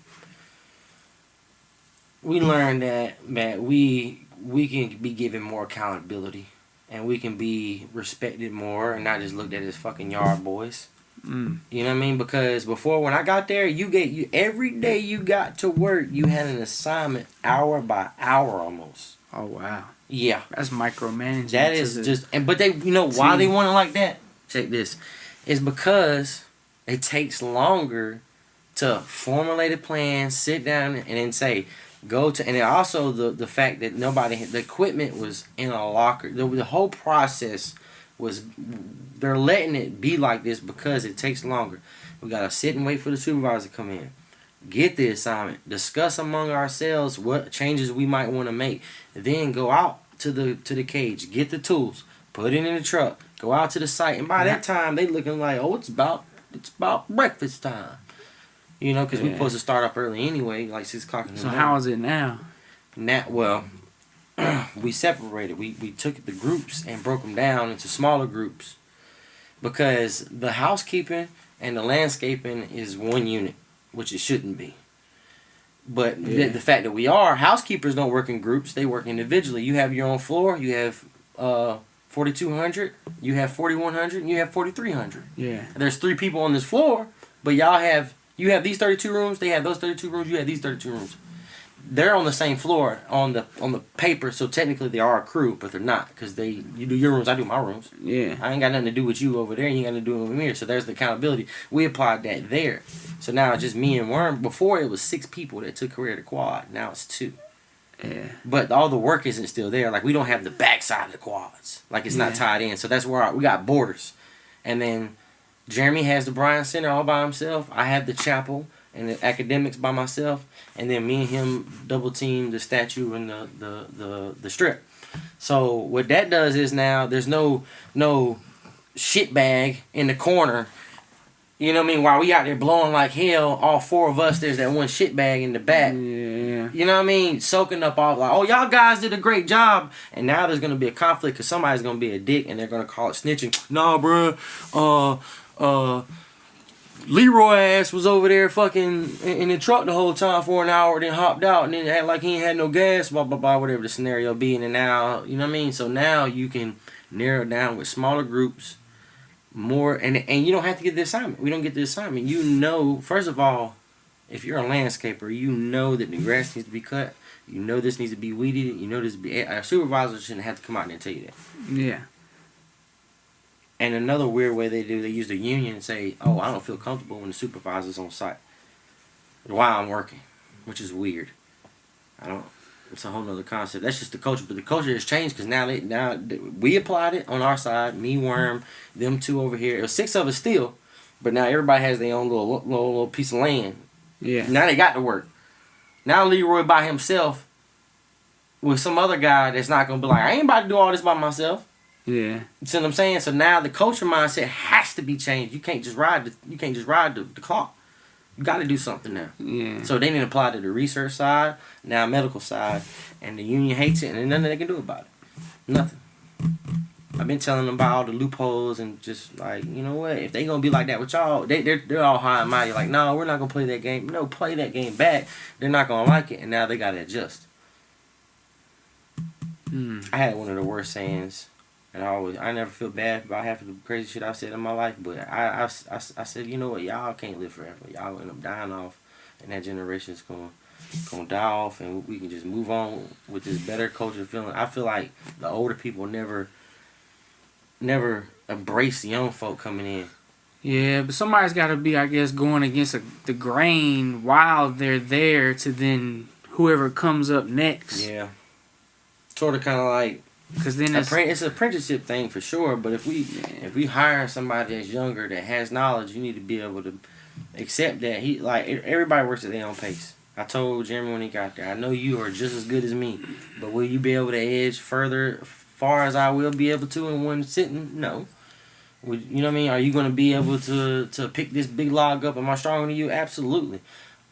We learned that we can be given more accountability and we can be respected more and not just looked at as fucking yard boys. Mm. You know what I mean? Because before, when I got there, you every day you got to work, you had an assignment hour by hour almost. Oh wow. Yeah. That's micromanaging. That is but they, you know why they want it like that? Check this. It's because it takes longer to formulate a plan, sit down, and then say, go to, and then also the fact that the equipment was in a locker. The whole process was, they're letting it be like this because it takes longer. We got to sit and wait for the supervisor to come in. Get the assignment, discuss among ourselves what changes we might want to make, then go out to the cage, get the tools, put it in the truck, go out to the site, and by that time they looking like, oh, it's about breakfast time, you know, because we're supposed to start up early anyway, like 6 o'clock in the morning. So how is it now? Well, we separated. We took the groups and broke them down into smaller groups because the housekeeping and the landscaping is one unit, which it shouldn't be. But the fact that housekeepers don't work in groups, they work individually. You have your own floor, you have 4,200, you have 4,100, and you have 4,300. Yeah. There's 3 people on this floor, but you have these 32 rooms, they have those 32 rooms, you have these 32 rooms. They're on the same floor on the paper, so technically they are a crew, but they're not, because you do your rooms, I do my rooms. Yeah. I ain't got nothing to do with you over there, you ain't got nothing to do with me here, so there's the accountability. We applied that there. So now it's just me and Worm. Before it was 6 people that took care of the quad, now it's 2. Yeah. But all the work isn't still there, like we don't have the backside of the quads, like it's not tied in, so that's where we got borders. And then Jeremy has the Bryan Center all by himself, I have the chapel and the academics by myself, and then me and him double team the statue and the strip. So what that does is now there's no shit bag in the corner. You know what I mean? While we out there blowing like hell, all 4 of us, there's that one shit bag in the back. Yeah. You know what I mean? Soaking up all like, oh, y'all guys did a great job. And now there's going to be a conflict because somebody's going to be a dick and they're going to call it snitching. Nah, bruh. Leroy ass was over there fucking in the truck the whole time for an hour, then hopped out and then act like he ain't had no gas, blah, blah, blah, whatever the scenario be. And then now, you know what I mean? So now you can narrow it down with smaller groups, more, and you don't have to get the assignment. We don't get the assignment. You know, first of all, if you're a landscaper, you know that the grass needs to be cut. You know this needs to be weeded. You know this a supervisor shouldn't have to come out there and tell you that. Yeah. And another weird way they use the union and say, oh, I don't feel comfortable when the supervisor's on site while I'm working, which is weird. It's a whole nother concept. That's just the culture, but the culture has changed because now we applied it on our side. Me, Worm, them 2 over here. It was 6 of us still, but now everybody has their own little piece of land. Yeah. Now they got to work. Now Leroy by himself with some other guy that's not gonna be like, I ain't about to do all this by myself. Yeah. You see what I'm saying? So now the culture mindset has to be changed. You can't just ride the clock. You got to do something now. Yeah. So they didn't apply to the research side, now medical side, and the union hates it, and there's nothing they can do about it. Nothing. I've been telling them about all the loopholes and just like, you know what? If they gonna be like that with y'all, they're all high and mighty. Like, no, we're not gonna play that game. No, play that game back. They're not gonna like it, and now they gotta adjust. I had one of the worst sayings And I never feel bad about half of the crazy shit I've said in my life, but I said, you know what, y'all can't live forever. Y'all end up dying off, and that generation's gonna die off, and we can just move on with this better culture feeling. I feel like the older people never embrace the young folk coming in. Yeah, but somebody's got to be, I guess, going against the grain while they're there to then whoever comes up next. Yeah. Sort of kind of like, because then it's an apprenticeship thing for sure. But if we hire somebody that's younger that has knowledge, you need to be able to accept that everybody works at their own pace. I told Jeremy when he got there, I know you are just as good as me, but will you be able to edge far as I will be able to in one sitting? No. You know what I mean? Are you going to be able to pick this big log up? Am I stronger than you? Absolutely.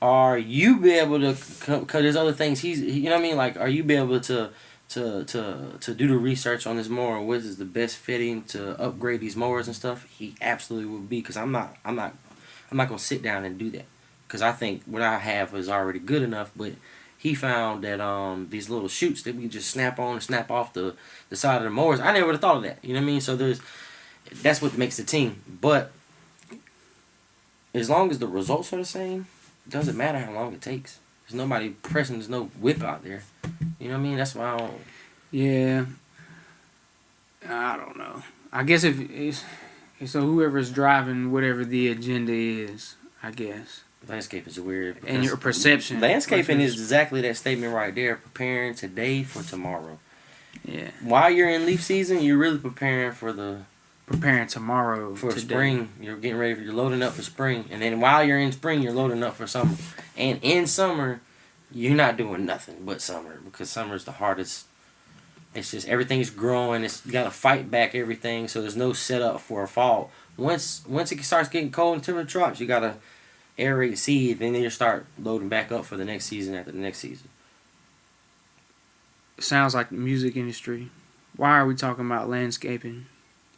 Are you be able to? Cause there's other things you know what I mean? Like, are you be able to do the research on this mower? What is the best fitting to upgrade these mowers and stuff? He absolutely will be, because I'm not gonna sit down and do that, because I think what I have is already good enough. But he found that these little chutes that we just snap on and snap off the side of the mowers. I never would have thought of that. You know what I mean? So that's what makes the team. But as long as the results are the same, it doesn't matter how long it takes. There's nobody pressing. There's no whip out there. You know what I mean? That's why I don't. Yeah. I don't know. I guess so whoever's driving whatever the agenda is, I guess. Landscape is weird. And your perception. Landscaping is exactly that statement right there. Preparing today for tomorrow. Yeah. While you're in leaf season, you're really preparing tomorrow for today. Spring. You're getting ready. You're loading up for spring, and then while you're in spring, you're loading up for summer. And in summer, you're not doing nothing but summer, because summer's the hardest. It's just everything's growing. You got to fight back everything, so there's no setup for a fall. Once it starts getting cold and temperature drops, you got to aerate seed, and then you start loading back up for the next season after the next season. Sounds like the music industry. Why are we talking about landscaping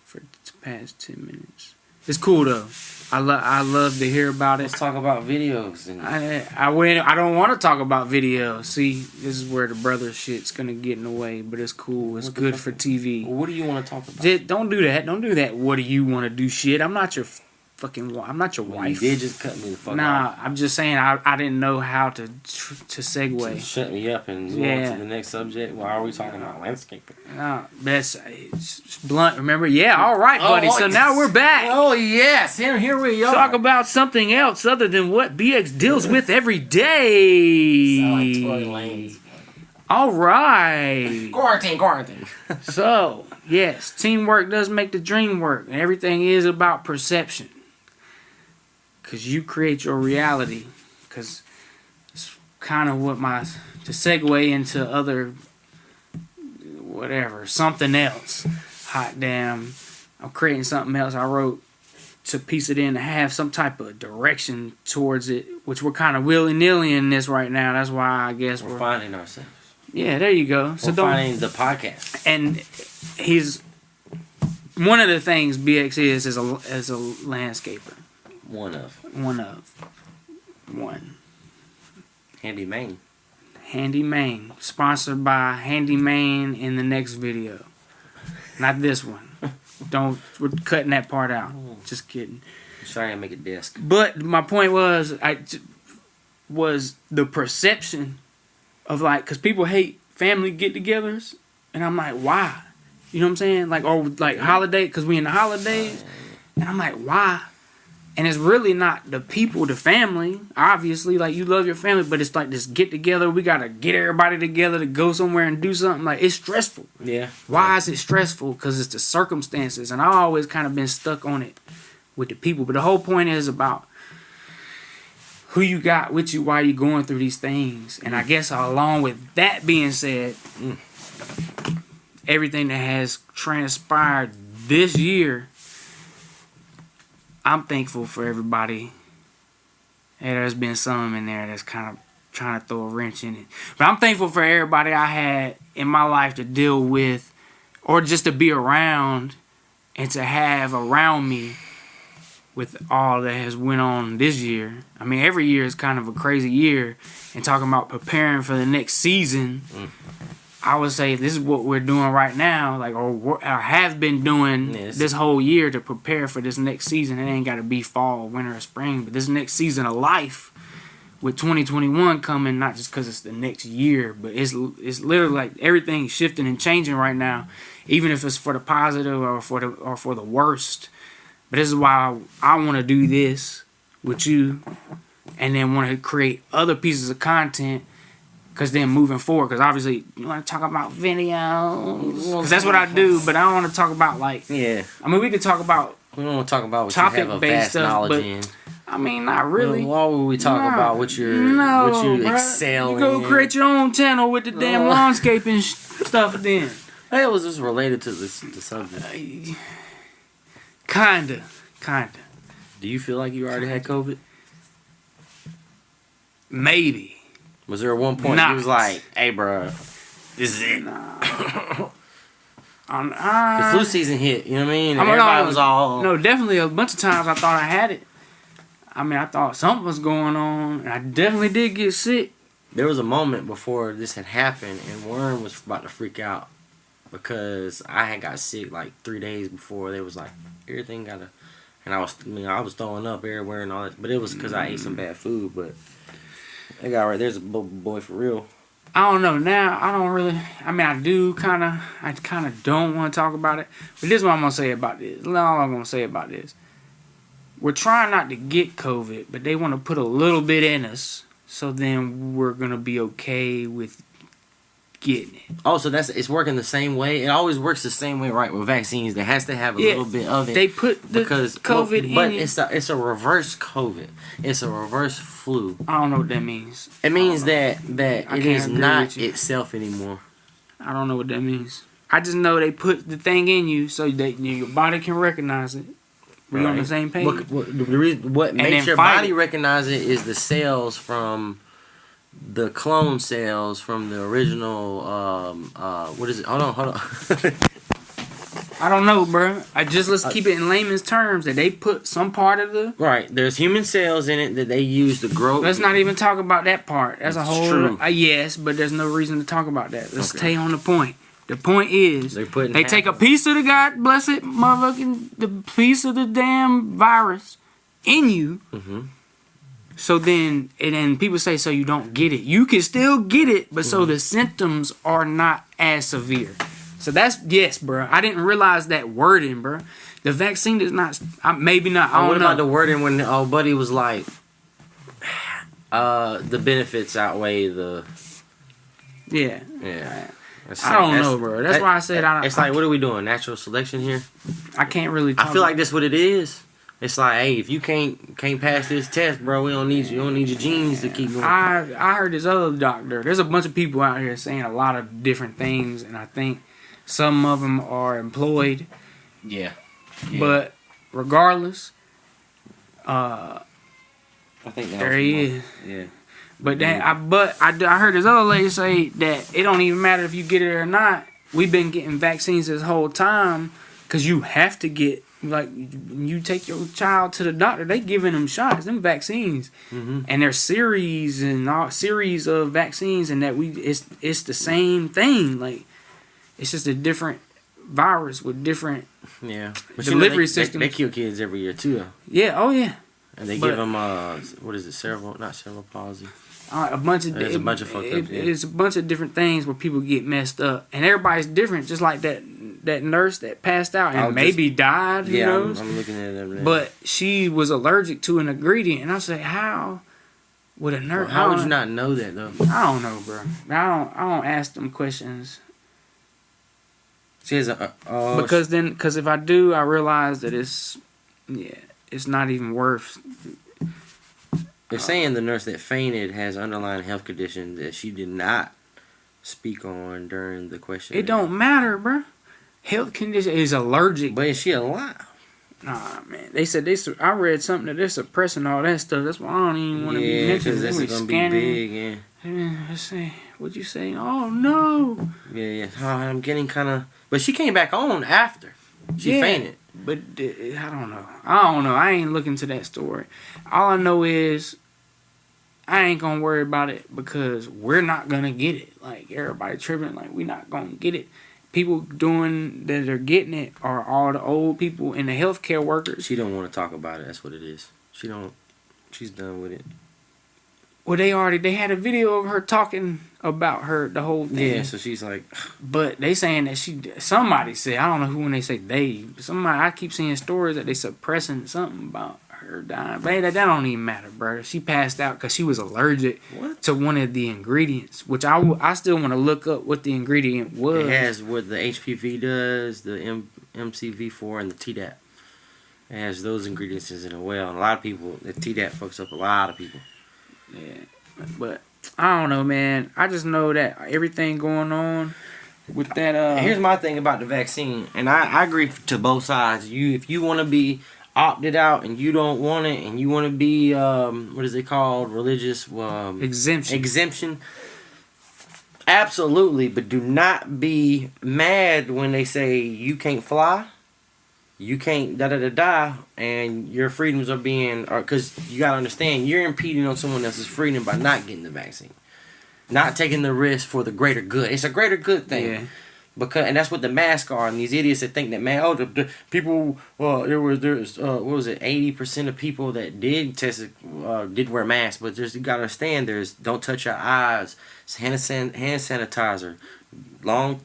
for the past 10 minutes? It's cool though. I love to hear about it. Let's talk about videos. I don't want to talk about videos. See, this is where the brother shit's gonna get in the way, but it's cool. It's good for TV. Well, what do you want to talk about? Don't do that. Don't do that. What do you want to do? Shit. I'm not your wife. You did just cut me the fuck off. Nah, I'm just saying I didn't know how to segue. To shut me up and move on to the next subject. Why are we talking about landscaping? It's blunt. Remember? Yeah. All right, buddy. So now we're back. Oh yes, here we are. Talk about something else other than what BX deals with every day. Sound like Tory Lanez. All right. Quarantine. So yes, teamwork does make the dream work, and everything is about perception. Because you create your reality. Because it's kind of what to segue into other, whatever, something else. Hot damn. I'm creating something else. I wrote to piece it in to have some type of direction towards it, which we're kind of willy-nilly in this right now. That's why I guess we're finding ourselves. Yeah, there you go. So we're finding the podcast. And he's one of the things BX is a landscaper. One. Handy Main. Sponsored by Handy Main in the next video. Not this one. We're cutting that part out. Just kidding. I'm trying to make a desk. But my point was the perception of because people hate family get-togethers, and I'm like, why? You know what I'm saying? Or holiday, because we in the holidays, and I'm like, why? And it's really not the people, the family. Obviously, you love your family, but it's this get together. We gotta get everybody together to go somewhere and do something. It's stressful. Yeah. Why is it stressful? Because it's the circumstances, and I always kind of been stuck on it with the people. But the whole point is about who you got with you while you're going through these things. And I guess along with that being said, everything that has transpired this year, I'm thankful for everybody. And there's been some in there that's kind of trying to throw a wrench in it. But I'm thankful for everybody I had in my life to deal with, or just to be around and to have around me with all that has went on this year. I mean, every year is kind of a crazy year. And talking about preparing for the next season, I would say this is what we're doing right now, like or have been doing this whole year to prepare for this next season. It ain't got to be fall, winter, or spring, but this next season of life with 2021 coming, not just because it's the next year, but it's literally like everything's shifting and changing right now, even if it's for the positive or for the worst. But this is why I want to do this with you, and then want to create other pieces of content. Because then moving forward, because obviously you want to talk about videos, because that's what I do. But I don't want to talk about like I mean, we could talk about we don't want to talk about what you have a vast stuff, knowledge but, in. I mean, not really. Why would we talk about what you excel in? You go create your own channel with the damn landscaping stuff. Then hey, it was just related to the subject. Kinda. Do you feel like you already had COVID? Maybe. Was there one point you was like, hey, bro, this is it? Nah. The flu season hit, you know what I mean? And everybody was all... No, definitely a bunch of times I thought I had it. I mean, I thought something was going on, and I definitely did get sick. There was a moment before this had happened, and Warren was about to freak out because I had got sick like 3 days before. They was like, everything got to... And I was throwing up everywhere and all that, but it was because I ate some bad food, but... That guy right there's a boy for real. I don't know now. I don't really. I mean, I kind of don't want to talk about it. But this is what I'm gonna say about this. All I'm gonna say about this. We're trying not to get COVID, but they want to put a little bit in us, so then we're gonna be okay with getting it. Oh, so it's working the same way. It always works the same way, right? With vaccines, there has to have a little bit of it. They put the COVID in. But it's a reverse COVID. It's a reverse flu. I don't know what that means. It means that it is not itself anymore. I don't know what that means. I just know they put the thing in you so that your body can recognize it. We're on the same page. What makes your body recognize it is the cells from the clone cells from the original. What is it? Hold on. I don't know, bro. Let's keep it in layman's terms that they put some part of the... Right. There's human cells in it that they use to grow... Let's not even talk about that part. That's a whole... True. Yes, but there's no reason to talk about that. Let's stay on the point. The point is, they take a piece of the God bless it, motherfucking... The piece of the damn virus in you. Mm-hmm. So then... And then people say, so you don't get it. You can still get it, but so the symptoms are not as severe. So that's, yes, bro. I didn't realize that wording, bro. The vaccine is not, maybe not, I don't know. What about the wording when old buddy was like, the benefits outweigh the... Yeah. I don't know, bro. That's why I said It's like, what are we doing? Natural selection here? I can't really I feel like that's what it is. It's like, hey, if you can't pass this test, bro, we don't need you. You don't need your genes to keep going. I heard this other doctor. There's a bunch of people out here saying a lot of different things, and I think some of them are employed. Yeah. But regardless, I think there he is. Yeah. But I heard this other lady say that it don't even matter if you get it or not. We've been getting vaccines this whole time because you have to get, like, you take your child to the doctor, they giving them shots, them vaccines, and there's series of vaccines, and that it's the same thing. Like, it's just a different virus with different delivery systems. They kill kids every year too. Yeah. Oh yeah. And they give them what is it? Not cerebral palsy. A bunch of it's a bunch of different things where people get messed up, and everybody's different. Just like that nurse that passed out and maybe died. Who knows? I'm looking at it. But she was allergic to an ingredient, and I say, how would a nurse? How would you not know that though? I don't know, bro. I don't ask them questions. She has because if I do, I realize that it's not even worth. They're saying the nurse that fainted has underlying health condition that she did not speak on during the question. It don't matter, bro. Health condition is allergic. But is she alive? Nah, man. They said I read something that they're suppressing all that stuff. That's why I don't even want to be mentioned. Yeah, because that's gonna be big. Yeah. Let's see. What'd you say? Oh no. Yeah. I'm getting kind of. But she came back on after she fainted. But I don't know. I ain't looking to that story. All I know is I ain't gonna worry about it because we're not gonna get it. Like, everybody tripping, like, we not gonna get it. People doing that are getting it are all the old people and the healthcare workers. She don't want to talk about it. That's what it is. She's done with it. Well, they had a video of her talking about the whole thing. Yeah, so she's like, but they saying that somebody said, I don't know who when they say they, somebody, I keep seeing stories that they suppressing something about her dying. But that don't even matter, bro. She passed out because she was allergic to one of the ingredients, which I still want to look up what the ingredient was. It has what the HPV does, the MCV4, and the Tdap. It has those ingredients in it well. And a lot of people, the Tdap fucks up a lot of people. Yeah, but I don't know, man. I just know that everything going on with that. Here's my thing about the vaccine, and I agree to both sides. If you want to be opted out and you don't want it, and you want to be what is it called, religious exemption. Absolutely, but do not be mad when they say you can't fly. You can't and your freedoms are being, because you gotta understand, you're impeding on someone else's freedom by not getting the vaccine, not taking the risk for the greater good. It's a greater good thing, and that's what the masks are. And these idiots that think that the people, there's what was it, 80% of people that did did wear masks, but you gotta understand, don't touch your eyes, hand sanitizer, long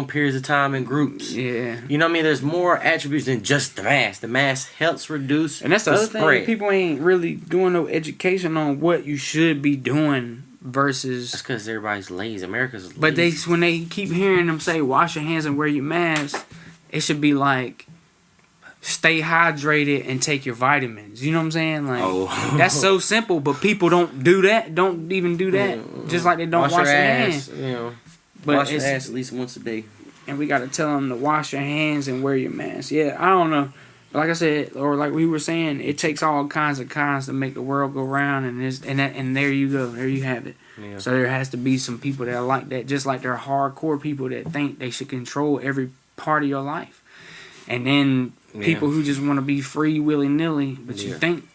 periods of time in groups. Yeah. You know what I mean? There's more attributes than just the mask. The mask helps reduce and that's the other spread. thing. People ain't really doing no education on what you should be doing versus... That's because everybody's lazy. America's lazy. But when they keep hearing them say, wash your hands and wear your mask, it should be like, stay hydrated and take your vitamins. You know what I'm saying? Like, that's so simple, but people don't do that. Don't even do that. Just like they don't wash their hands. You know. But wash your ass at least once a day. And we got to tell them to wash your hands and wear your mask. Yeah, I don't know. But like I said, or like we were saying, it takes all kinds of cons to make the world go round. And there you go. There you have it. Yeah. So there has to be some people that are like that. Just like there are hardcore people that think they should control every part of your life. And then people who just want to be free willy-nilly. But you think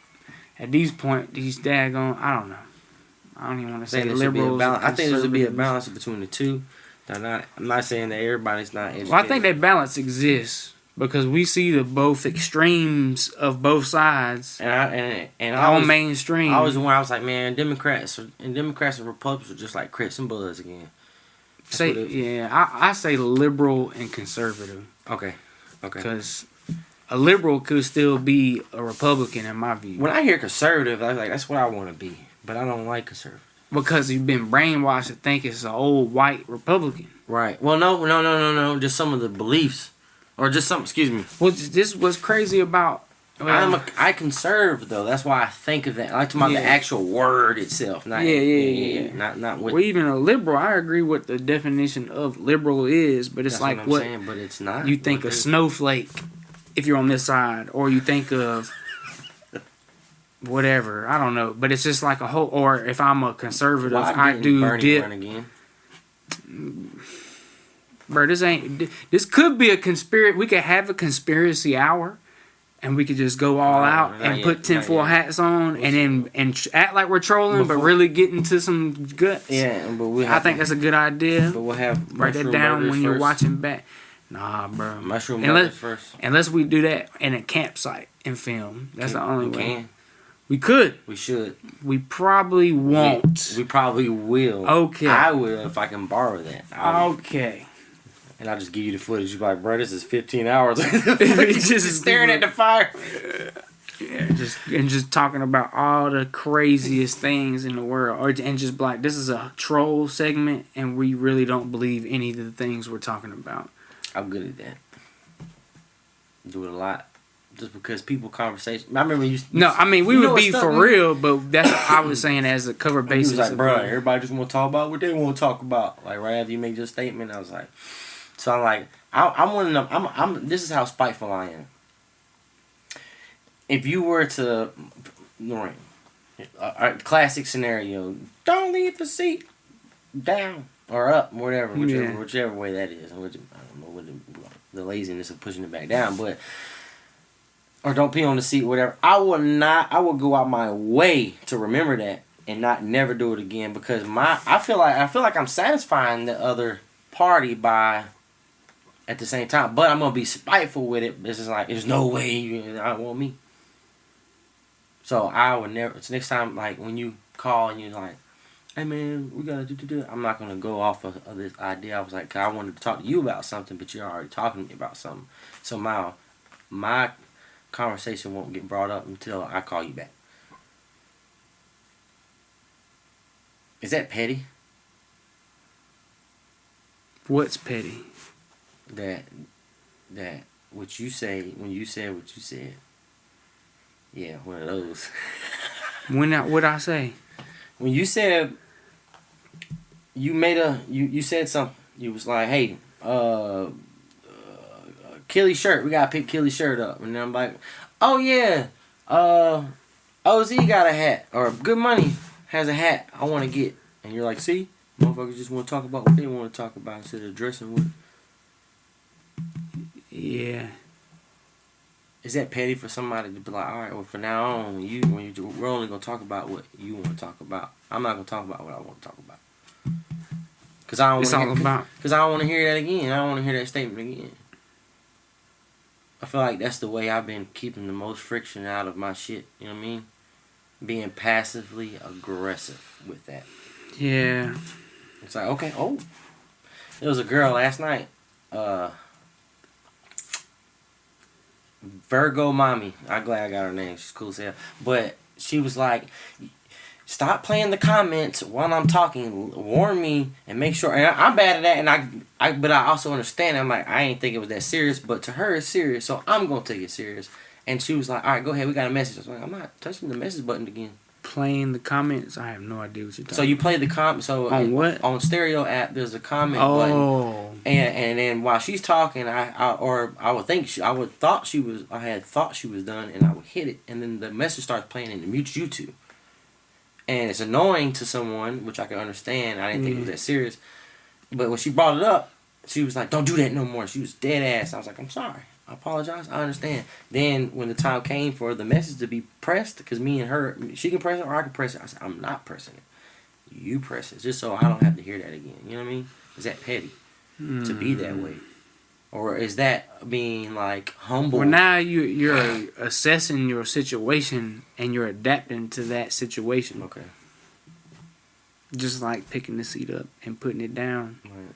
at these points, these daggone, I don't know. I don't even want to say liberals. I think there should be a balance between the two. I'm not saying that everybody's not educated. Well, I think that balance exists because we see the both extremes of both sides. And all mainstream. I was like, man, Democrats and Republicans are just like Crips and Bloods again. I say liberal and conservative. Okay. Because a liberal could still be a Republican in my view. When I hear conservative, I was like, that's what I want to be. But I don't like conservative. Because you've been brainwashed to think it's an old white Republican. Right. Well, no. Just some of the beliefs. Or just some, excuse me. Well, this was crazy about... I conserve, though. That's why I think of that. I like to about the actual word itself. Not, Not with... Well, even a liberal, I agree with the definition of liberal is, but it's that's what I'm saying, but it's not. You think of snowflake if you're on this side, or you think of... whatever, I don't know, but it's just like a whole. Or if I'm a conservative, I do dip. Run again? Bro, this could be a conspiracy. We could have a conspiracy hour, and we could just go all out and put tinfoil hats on, and act like we're trolling, but really get into some guts. Yeah, but I think that's a good idea. But we'll have write that down when you're watching back. Nah, bro. Mushroom burgers first. Unless we do that in a campsite and film. That's the only way. Can. We could. We should. We probably won't. We probably will. Okay. I will if I can borrow that. Okay. And I'll just give you the footage. You're like, bro, this is 15 hours. just staring at the fire. Yeah, just talking about all the craziest things in the world. And just like, this is a troll segment, and we really don't believe any of the things we're talking about. I'm good at that. Do it a lot. Just because people conversation. I remember you. No, I mean we would be for real, but that's what I was saying as a cover basis. He was like, bro, everybody just want to talk about what they want to talk about. Like right after you make your statement, I was like, so I'm like, I'm one of them. I'm. This is how spiteful I am. If you were to, a classic scenario, don't leave the seat down or up, whatever, whichever way that is. I don't know what the laziness of pushing it back down, but. or don't pee on the seat, whatever. I would go out my way to remember that and not never do it again, because I feel like I'm satisfying the other party by at the same time, but I'm gonna be spiteful with it. This is like, there's no way you don't want me. So I would never. So next time, like when you call and you're like, "Hey man, we gotta do," I'm not gonna go off of this idea. I was like, 'cause I wanted to talk to you about something, but you're already talking to me about something. So my conversation won't get brought up until I call you back. Is that petty? What's petty? That what you say when you said what you said. Yeah, one of those. What I say? When you said you said something. You was like, "Hey, Killy's shirt. We gotta pick Killy's shirt up." And then I'm like, "Oh yeah, OZ got a hat, or Good Money has a hat I want to get." And you're like, "See, motherfuckers just want to talk about what they want to talk about instead of addressing what." Yeah. Is that petty for somebody to be like, "All right, well, from now on, we're only gonna talk about what you want to talk about. I'm not gonna talk about what I want to talk about." Because I don't want to hear that again. I don't want to hear that statement again. I feel like that's the way I've been keeping the most friction out of my shit. You know what I mean? Being passively aggressive with that. Yeah. It's like, okay, there was a girl last night. Virgo Mommy. I'm glad I got her name. She's cool as hell. But she was like, "Stop playing the comments while I'm talking. Warn me and make sure." And I'm bad at that, but I also understand. I'm like, I ain't think it was that serious, but to her it's serious, so I'm gonna take it serious. And she was like, "All right, go ahead. We got a message." I was like, "I'm not touching the message button again." Playing the comments? I have no idea what you're talking about. So you play the comment. So on what? On Stereo app, there's a comment button. And then while she's talking, I thought she was done, and I would hit it, and then the message starts playing and it mutes YouTube. And it's annoying to someone, which I can understand. I didn't think it was that serious. But when she brought it up, she was like, "Don't do that no more." She was dead ass. I was like, "I'm sorry. I apologize. I understand." Then when the time came for the message to be pressed, because me and her, she can press it or I can press it. I said, "I'm not pressing it. You press it, just so I don't have to hear that again." You know what I mean? Is that petty to be that way? Or is that being like humble? Well, now you're assessing your situation and you're adapting to that situation. Okay. Just like picking the seat up and putting it down. Right.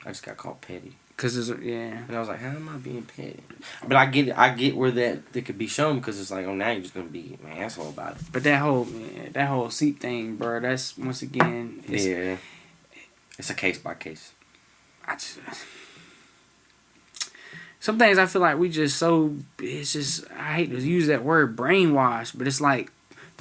I just got called petty. And I was like, how am I being petty? But I get where that could be shown, because it's like, oh, now you're just gonna be an asshole about it. But that whole seat thing, bro. That's once again. It's a case by case. Some things I feel like we just it's just, I hate to use that word, brainwashed, but it's like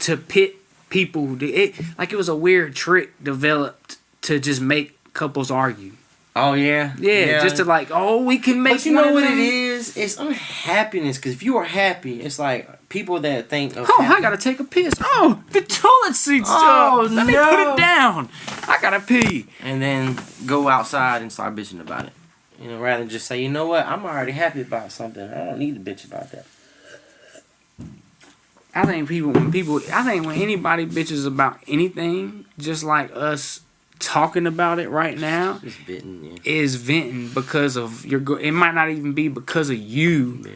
to pit people. It was a weird trick developed to just make couples argue. Oh, yeah. Yeah, just to like, we can make. But you know what it is? It's unhappiness. Because if you are happy, it's like people that think of I gotta take a piss. Oh, the toilet seat's up. Let me put it down. I gotta pee. And then go outside and start bitching about it. You know, rather than just say, you know what, I'm already happy about something. I don't need to bitch about that. I think when anybody bitches about anything, just like us talking about it right now, it's venting, is venting because of it might not even be because of you. Yeah.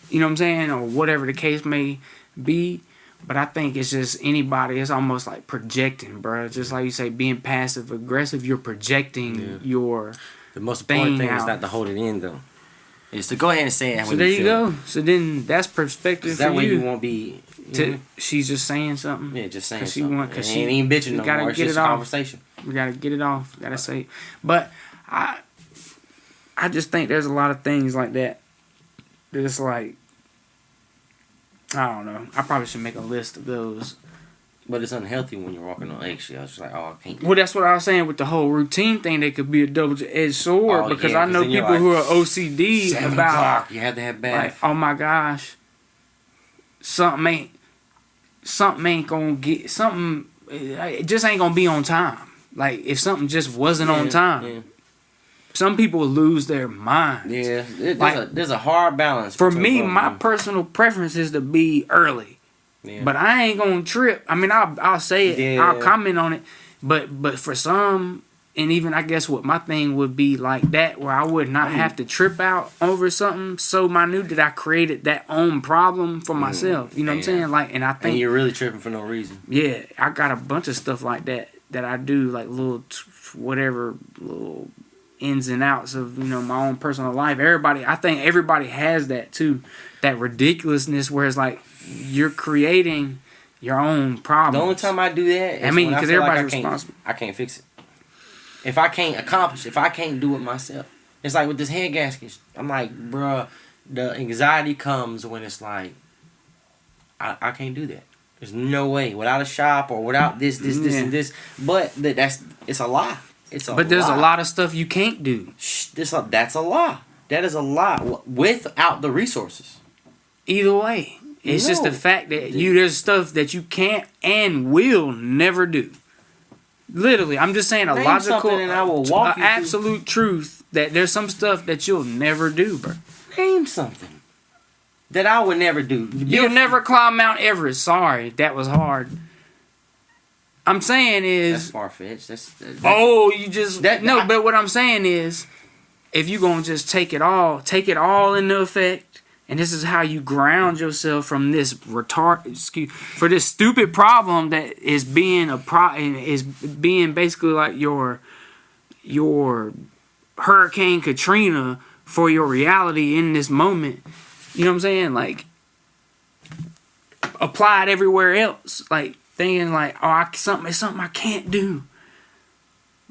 You know what I'm saying? Or whatever the case may be. But I think it's just anybody. It's almost like projecting, bro. Just like you say, being passive aggressive, you're projecting your. The most important thing is not to hold it in, though. It's to go ahead and say it. So there you go. So then that's perspective for you. That way you won't be. She's just saying something. Yeah, just saying something. Because she ain't even bitching no more. It's just a conversation. We gotta get it off. Gotta say. But I just think there's a lot of things like that. That it's like, I don't know. I probably should make a list of those. But it's unhealthy when you're walking on eggshells. It's like, I can't. Well, that's what I was saying with the whole routine thing. That could be a double-edged sword, because I know people who are OCD 7 about. o'clock, you have to have bath. Like, oh my gosh, something ain't gonna get something. It just ain't gonna be on time. Like if something just wasn't on time. Yeah. some people lose their minds. Yeah, there's a hard balance. For me, my personal preference is to be early. Yeah. But I ain't gonna trip. I mean, I'll say it. Yeah. I'll comment on it. But for some, and even I guess what my thing would be like that, where I would not have to trip out over something so minute that I created that own problem for myself. You know what I'm saying? Like, and I think and you're really tripping for no reason. Yeah, I got a bunch of stuff like that I do, like little ins and outs of my own personal life. I think everybody has that too. That ridiculousness where it's like you're creating your own problems. The only time I do that is because everybody's responsible. I can't fix it. If I can't accomplish, if I can't do it myself. It's like with this head gasket. I'm like, bruh, the anxiety comes when it's like, I can't do that. There's no way. Without a shop or without this, and this. But it's a lie. But there's a lot of stuff you can't do. That's a lie. That is a lie. Without the resources. Either way. It's just the fact that there's stuff that you can't and will never do. Literally, I'm just saying a logical, and I will walk absolute truth that there's some stuff that you'll never do, bro. Name something that I would never do. You'll never climb Mount Everest. Sorry, that was hard. I'm saying is that's far-fetched. But what I'm saying is, if you gonna just take it all into effect. And this is how you ground yourself from this for this stupid problem that is being is being basically like your Hurricane Katrina for your reality in this moment. You know what I'm saying? Like, apply it everywhere else. Like, thinking like, it's something I can't do.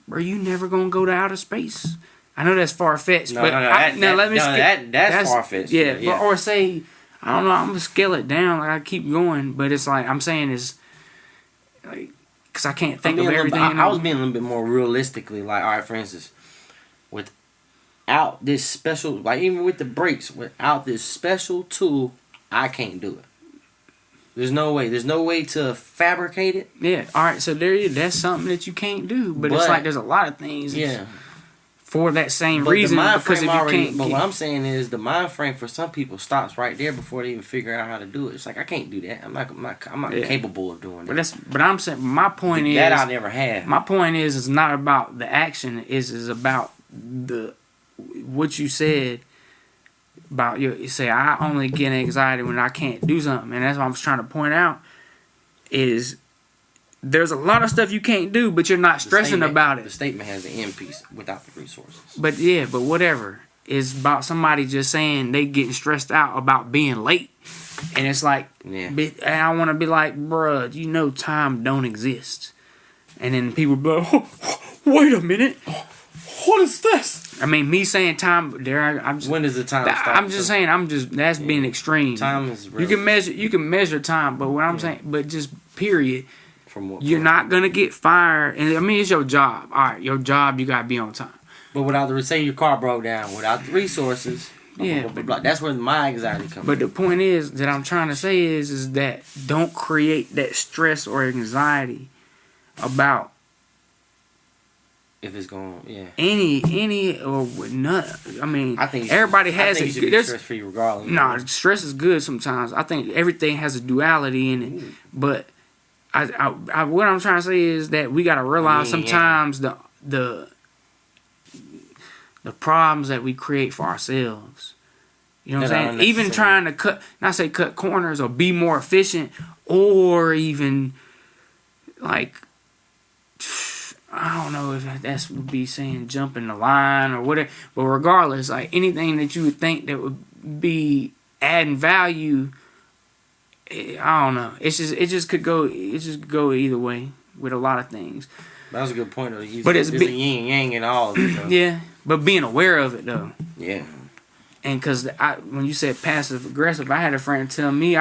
Bro, you never gonna go to outer space. I know that's far-fetched, that's far-fetched. Yeah. Or say, I don't know, I'm going to scale it down, like I keep going, but it's like, I'm saying is, like, because I can't think of everything. I was being a little bit more realistically, like, all right, for instance, without this special, like, even with the brakes, without this special tool, I can't do it. There's no way to fabricate it. Yeah, all right, so that's something that you can't do, but it's like there's a lot of things. Yeah. For that same reason, because if you can't. But what I'm saying is the mind frame for some people stops right there before they even figure out how to do it. It's like I can't do that. I'm not capable of doing that. But I'm saying my point is that I never had. My point is it's not about the action. Is about what you said about you say I only get anxiety when I can't do something, and that's what I was trying to point out. Is there's a lot of stuff you can't do, but you're not stressing about it. The statement has an end piece without the resources. But whatever. It's about somebody just saying they getting stressed out about being late. And it's like, and I want to be like, bruh, time don't exist. And then people be like, wait a minute. What is this? I mean, me saying time, when does the time start? I'm just saying, that's being extreme. Time is real. You can measure time, but what I'm saying, but just period. You're not going to get fired. And I mean, it's your job. All right, your job, you got to be on time. But without say your car broke down, without the resources, that's where my anxiety comes But the point is that I'm trying to say is that don't create that stress or anxiety about if it's going, any or not. I mean, I think everybody has it. There's stress free regardless. No, stress is good sometimes. I think everything has a duality in it, but what I'm trying to say is that we gotta realize sometimes the problems that we create for ourselves. You know what I'm saying? Even trying to cut corners or be more efficient, or even like I don't know if that's would be saying jumping the line or whatever. But regardless, like anything that you would think that would be adding value. I don't know. It just could go either way with a lot of things. That was a good point though. But it's a yin and yang in all of it though. Yeah, but being aware of it though. Yeah. And because when you said passive aggressive, I had a friend tell me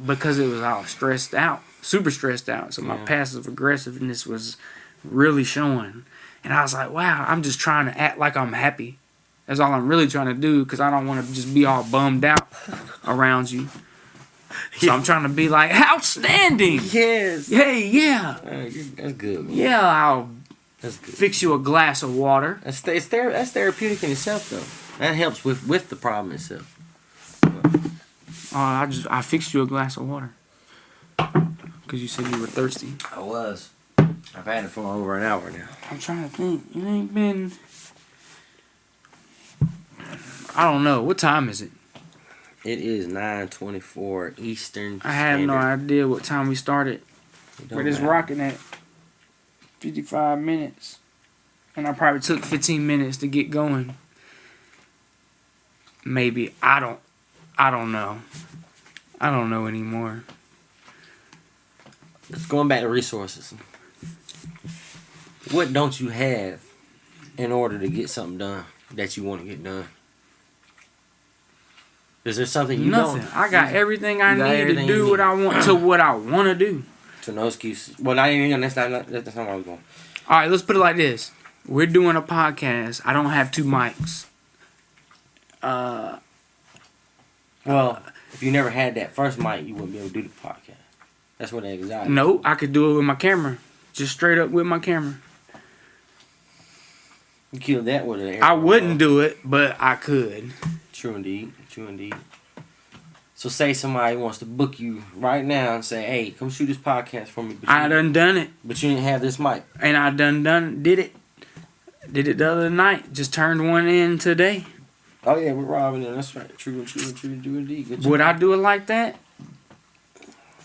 because it was all stressed out, super stressed out. So my passive aggressiveness was really showing, and I was like, wow, I'm just trying to act like I'm happy. That's all I'm really trying to do because I don't want to just be all bummed out around you. So I'm trying to be like, outstanding. Yes. Hey, yeah. That's good. Man. Yeah, That's good. Fix you a glass of water. That's therapeutic in itself, though. That helps with the problem itself. I fixed you a glass of water. Because you said you were thirsty. I was. I've had it for over an hour now. I'm trying to think. It ain't been... I don't know. What time is it? It is 9:24 Eastern I have no Standard. idea what time we started. But it's rocking at 55 minutes. And I probably took 15 minutes to get going. Maybe. I don't know. I don't know anymore. Going back to resources. What don't you have in order to get something done that you want to get done? Is there something you Nothing. don't? I got everything I need to do what I want to what I want to do. So no excuses. Well, not even that's not where I was going. All right, let's put it like this. We're doing a podcast. I don't have 2 mics. Well, if you never had that first mic, you wouldn't be able to do the podcast. That's what the anxiety. No, I could do it with my camera. Just straight up with my camera. You killed that with an. I wouldn't do it, but I could. True indeed. True indeed. So say somebody wants to book you right now and say, "Hey, come shoot this podcast for me." But I done it. But you didn't have this mic. And I did it. Did it the other night. Just turned one in today. Oh yeah, we're robbing it. That's right. True indeed. Good job. Would I do it like that?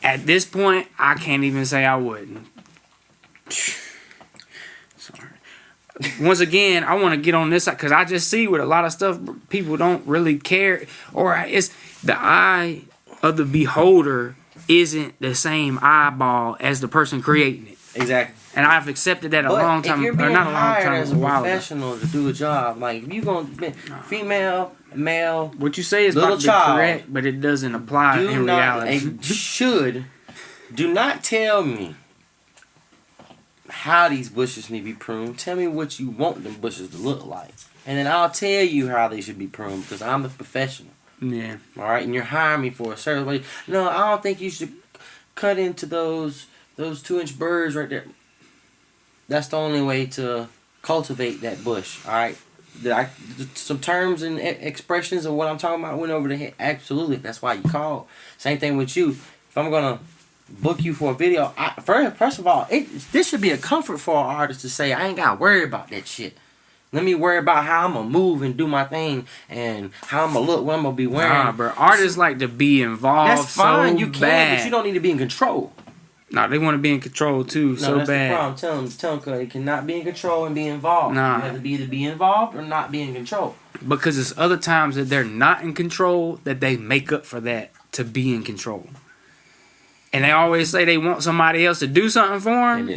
At this point, I can't even say I wouldn't. Sorry. Once again, I want to get on this side because I just see with a lot of stuff, people don't really care. Or it's the eye of the beholder isn't the same eyeball as the person creating it. Exactly. And I've accepted that a long time, if you're or being not a long hired time, as a a while ago. professional to do a job, like if you gonna be female, male, What you say is little about to be child, correct, but it doesn't apply in reality. Do not tell me how these bushes need to be pruned. Tell me what you want them bushes to look like, and then I'll tell you how they should be pruned because I'm the professional. Yeah. All right, and you're hiring me for a certain way. No, I don't think you should cut into those 2-inch burrs right there. That's the only way to cultivate that bush. All right. Some terms and expressions of what I'm talking about went over the head. Absolutely. That's why you call. Same thing with you. If I'm gonna book you for a video, first of all, this should be a comfort for an artist to say, I ain't gotta worry about that shit. Let me worry about how I'm gonna move and do my thing and how I'm gonna look, what I'm gonna be wearing. Nah, bro. Artists like to be involved. That's fine. So You can, bad. but you don't need to be in control. Nah, they want to be in control too, No, so that's bad. the problem. Tell them, cause they cannot be in control and be involved. Nah. You have to either be involved or not be in control. Because it's other times that they're not in control that they make up for that to be in control. And they always say they want somebody else to do something for them,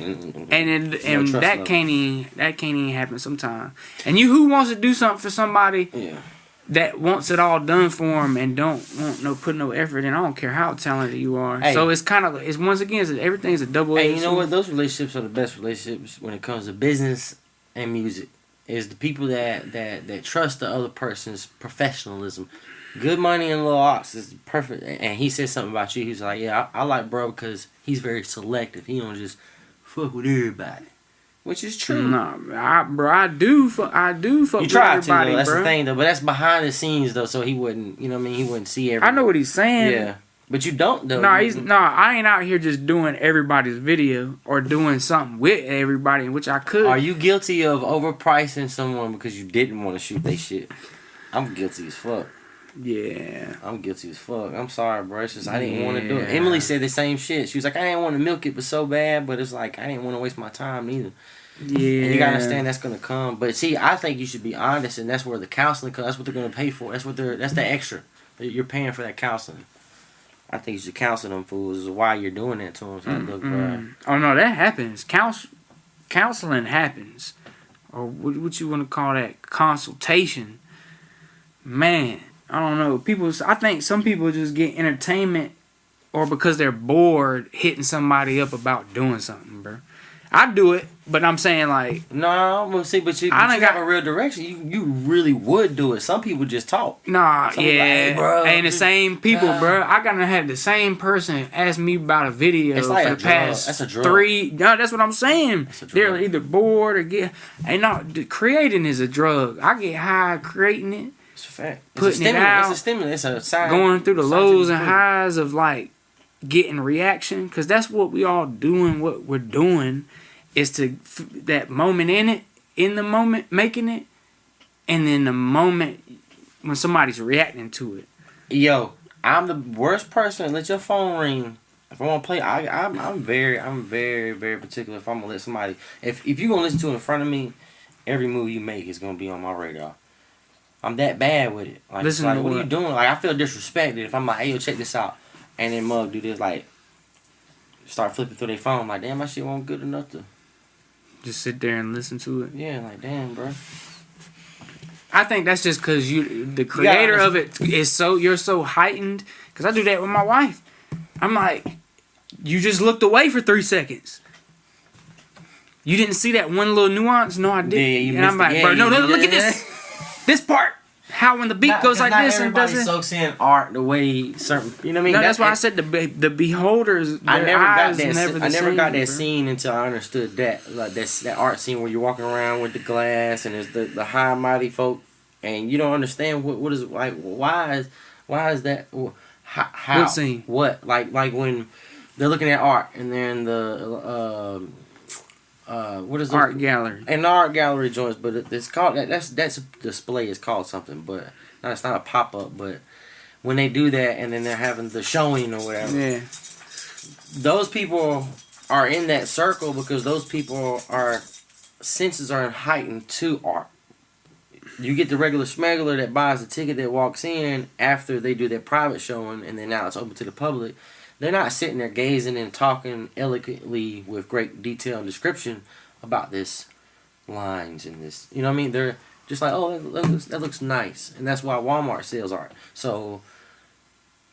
and that can't even happen sometimes. And who wants to do something for somebody that wants it all done for them and don't want put no effort in? I don't care how talented you are. Hey. So it's kind of once again everything's a double edged. Hey, you know what? Those relationships are the best relationships when it comes to business and music. Is the people that trust the other person's professionalism. Good money and little ox is perfect. And he said something about you. He's like, yeah, I like bro because he's very selective. He don't just fuck with everybody, which is true. Nah, I do fuck You with try everybody, to, though. That's bro. the thing, though. But that's behind the scenes, though. So he wouldn't, you know what I mean? He wouldn't see everything. I know what he's saying. Yeah, but you don't, though. I ain't out here just doing everybody's video or doing something with everybody, which I could. Are you guilty of overpricing someone because you didn't want to shoot their shit? I'm guilty as fuck. Yeah. I'm guilty as fuck. I'm sorry, bro. It's just I didn't want to do it. Emily said the same shit. She was like, I didn't want to milk it, but so bad. But it's like I didn't want to waste my time either. Yeah. And you gotta understand that's gonna come. But see, I think you should be honest, and that's where the counseling comes. That's what they're gonna pay for. That's the extra. You're paying for that counseling. I think you should counsel them fools. Is why you're doing that to them. So look, bro. Oh no, that happens. Counseling happens, or what you want to call that? Consultation. Man, I don't know. I think some people just get entertainment, or because they're bored, hitting somebody up about doing something, bro. I do it, but I'm saying like no, but see, but you have a real direction. You really would do it. Some people just talk. Nah, Some yeah, like, hey, bro, ain't the same people, bro. I gotta have the same person ask me about a video it's like for the past that's a drug. 3. No, that's what I'm saying. They're either bored or get. Ain't no creating is a drug. I get high creating it. It's a fact. Putting it out. It's a stimulant. It's a sign. Going through the lows and highs of like getting reaction, because that's what we all doing. What we're doing is to that moment in the moment making it, and then the moment when somebody's reacting to it. Yo, I'm the worst person. Let your phone ring. If I want to play, I'm very, very particular. If I'm gonna let somebody, if you gonna listen to it in front of me, every move you make is gonna be on my radar. I'm that bad with it. Like, listen, what are you doing? Like, I feel disrespected if I'm like, hey, yo, check this out, and then mug do this, like, start flipping through their phone. Like, damn, my shit wasn't good enough to just sit there and listen to it. Yeah, like, damn, bro. I think that's just because the creator of it is you're so heightened. Because I do that with my wife. I'm like, you just looked away for 3 seconds. You didn't see that one little nuance? No, I didn't. And I'm like, bro, no, look at this. This part. How when the beat goes like this and doesn't. Everybody soaks in art the way certain. You know what I mean? No, that's why I said the beholders. I never got that. I never got that scene until I understood that. Like that art scene where you're walking around with the glass and there's the high and mighty folk, and you don't understand what is like. Why is that? How? What scene? What like when they're looking at art and they're in the what is art gallery? And the art gallery joints, but it's called that's a display is called something, but no, it's not a pop up. But when they do that and then they're having the showing or whatever, yeah, those people are in that circle because those people senses are heightened to art. You get the regular smuggler that buys the ticket that walks in after they do their private showing and then now it's open to the public. They're not sitting there gazing and talking eloquently with great detail and description about this lines and this. You know what I mean? They're just like, oh, that looks nice. And that's why Walmart sells art. So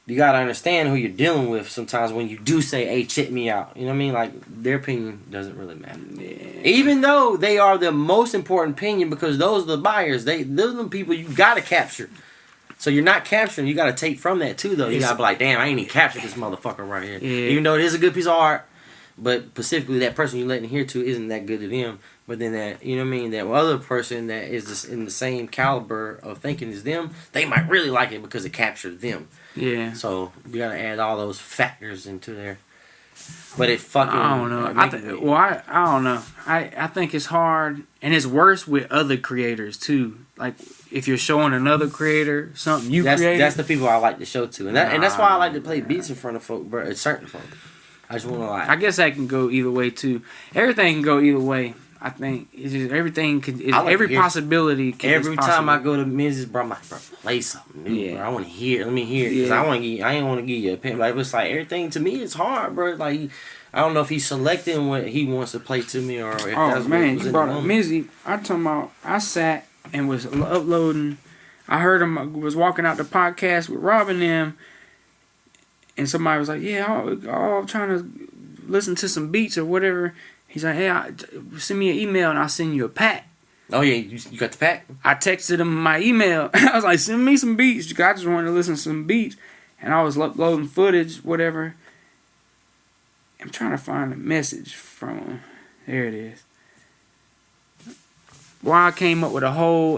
you got to understand who you're dealing with sometimes when you do say, hey, check me out. You know what I mean? Like, their opinion doesn't really matter. Yeah. Even though they are the most important opinion because those are the buyers. Those are the people you got to capture. So you're not capturing. You got to take from that too, though. You got to be like, damn, I ain't even captured this motherfucker right here. Yeah. Even though it is a good piece of art, but specifically that person you're letting hear to isn't that good to them. But then that, you know what I mean, that other person that is just in the same caliber of thinking as them, they might really like it because it captured them. Yeah. So you got to add all those factors into there. But it fucking... I don't know. I don't know. I think it's hard, and it's worse with other creators too. Like, if you're showing another creator something you created. That's the people I like to show to. And that's why I like to play beats in front of folk, bro. It's certain folk. I just want to like... I guess that can go either way too. Everything can go either way. I think it's just everything could. Every possibility. Every time I go to Mrs. Bro, I'm like, bro, play something new, bro. I want to hear. Let me hear it because I ain't want to give you a pen. Like it's like everything to me is hard, bro. Like I don't know if he's selecting what he wants to play to me or if that's man, what you brought up Mizzy. I sat and was uploading. I heard him was walking out the podcast with Rob and them, and somebody was like, "Yeah, I'm trying to listen to some beats or whatever." He's like, hey, send me an email and I'll send you a pack. Oh, yeah, you got the pack? I texted him my email. I was like, send me some beats. I just wanted to listen to some beats. And I was uploading footage, whatever. I'm trying to find a message from him. There it is. Why I came up with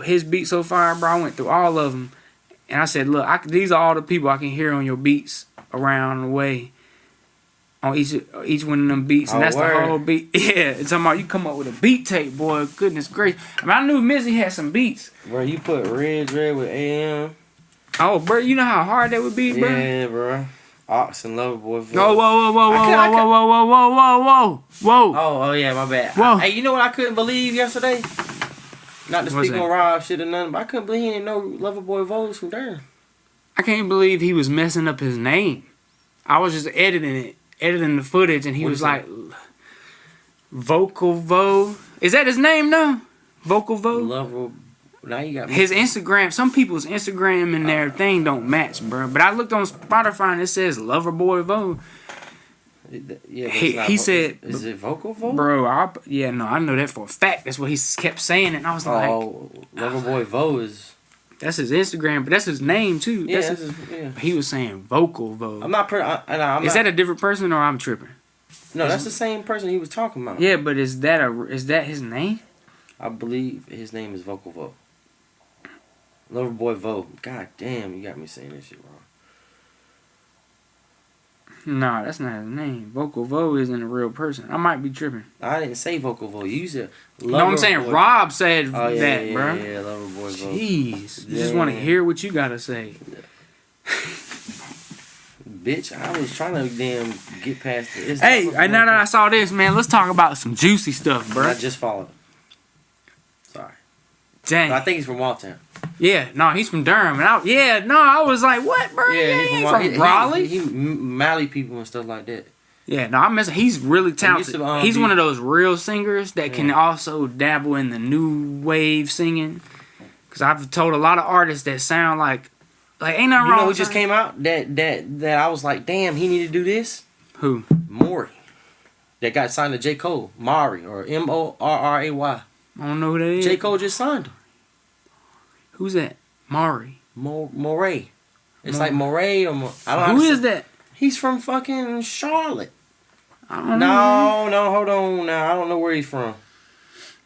his beat so far, bro. I went through all of them. And I said, look, these are all the people I can hear on your beats around the way. On each one of them beats, and that's the whole beat. Yeah, it's talking about you come up with a beat tape, boy. Goodness gracious. I mean, I knew Mizzy had some beats. Bro, you put Red with AM. Oh, bro, you know how hard that would be, bro? Yeah, bro. Ox and Loverboy. Oh, whoa. Oh, yeah, my bad. Whoa. Hey, you know what I couldn't believe yesterday? Not to speak on Rob shit or nothing, but I couldn't believe he didn't know Loverboy Vo's from Durham. I can't believe he was messing up his name. I was just editing the footage, and he was like, Vocal Vo. Is that his name now? Vocal Vo? Lover. Now you got me. His Instagram, some people's Instagram and their thing don't match, bro. But I looked on Spotify and it says Loverboy Vo. Yeah, but he said, is it vocal vote? Bro, I know that for a fact. That's what he kept saying, and I was like, Loverboy Vo is. That's his Instagram, but that's his name too. Yeah, He was saying vocal Vo. I'm not. Is that a different person or I'm tripping? No, that's the same person he was talking about. Yeah, but is that his name? I believe his name is Vocal Vo. Loverboy Vo. God damn, you got me saying this shit wrong. Nah, that's not his name. Vocal Vo isn't a real person. I might be tripping. I didn't say Vocal Vo. You said Loverboy. No, I'm saying Rob said that, bro. Yeah, Loverboy Vo. Jeez. You just want to hear what you gotta say. Bitch, I was trying to damn get past it. Hey, now that I saw this, man, let's talk about some juicy stuff, bro. I just followed. Sorry. Dang. No, I think he's from Waltown. Yeah, no, he's from Durham. And I was like, what, bro? Yeah, he's from Raleigh. He Mally people and stuff like that. Yeah, no, he's really talented. He's one of those real singers that can also dabble in the new wave singing. Because I've told a lot of artists that sound like ain't nothing wrong. You know who just came out that I was like, damn, he need to do this? Who? Maury. That got signed to J. Cole. Maury, or Morray. I don't know who that is. J. Cole just signed him. Who's that? Maury. Morray. It's like Morray or I don't know. Who is that? He's from fucking Charlotte. I don't know. No, hold on now. I don't know where he's from.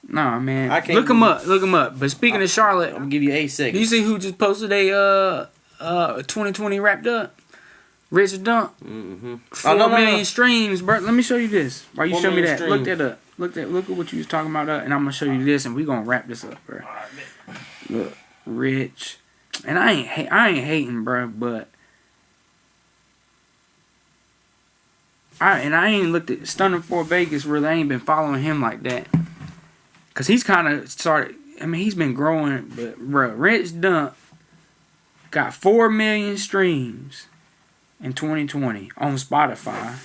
Nah, man. I can't look him up. But speaking of Charlotte, I'm gonna give you 8 seconds. You see who just posted a 2020 wrapped up? Richard Dump. Mm-hmm. 4 million streams, bro. Let me show you this. While you show me that, streams. look that up. Look at what you was talking about, and I'm gonna show you this, and we gonna wrap this up, bro. Look, Rich, and I ain't hating, bro, but I ain't looked at Stunning for Vegas. Really, I ain't been following him like that, cause he's kind of started. I mean, he's been growing, but bro, Rich Dump got 4 million streams in 2020 on Spotify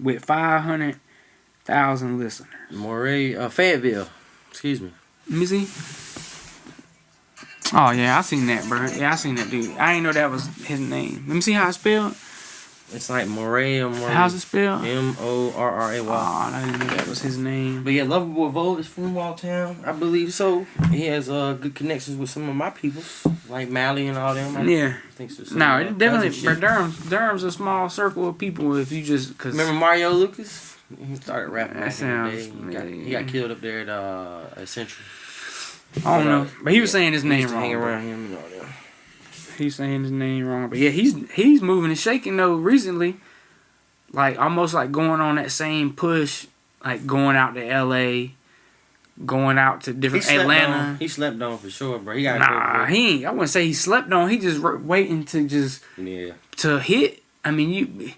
with 500,000 listeners. Morray, Fayetteville. Excuse me. Let me see. Oh yeah, I seen that, bro. Yeah, I seen that dude. I ain't know that was his name. Let me see how it's spelled. It's like Morray or Morray. How's it spelled? Morray. Oh, I didn't know that was his name. But yeah, Loverboy Vo is from Waltown. I believe so. He has good connections with some of my peoples, like Mally and all them. Yeah. No, it definitely. Shit. Durham's a small circle of people. If you just remember Mario Lucas, he started rapping that back sounds, in the day. He got killed up there at Central. I don't know, but he was saying his name wrong. Hang around him and all that. He's saying his name wrong, but yeah, he's moving and shaking though recently. Like almost like going on that same push, like going out to LA, going out to different Atlanta. He slept on for sure, bro. He got he ain't. I wouldn't say he slept on. He just waiting to to hit. I mean,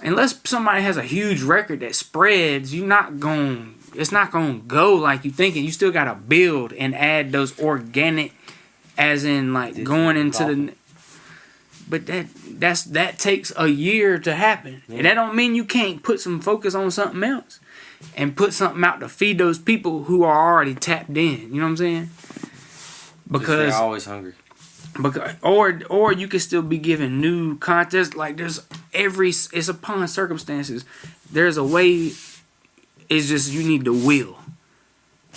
unless somebody has a huge record that spreads, it's not gonna go like you thinking. You still gotta build and add those organic, as in like going into the. But that takes a year to happen, and that don't mean you can't put some focus on something else, and put something out to feed those people who are already tapped in. You know what I'm saying? Because they're always hungry. Because or you can still be given new contests. Like it's upon circumstances. There's a way. It's just you need the will,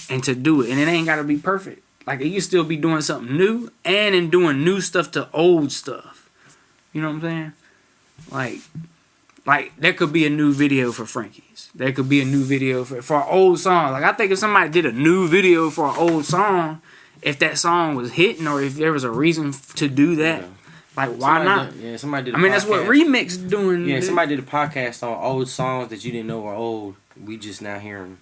and to do it, and it ain't gotta be perfect. Like you can still be doing something new, and in doing new stuff to old stuff. You know what I'm saying? Like there could be a new video for Frankie's. There could be a new video for an old song. Like I think if somebody did a new video for an old song, if that song was hitting or if there was a reason to do that, like why not? Somebody did. I mean, that's what Remix doing. Yeah, somebody did a podcast on old songs that you didn't know were old. We just now hear them.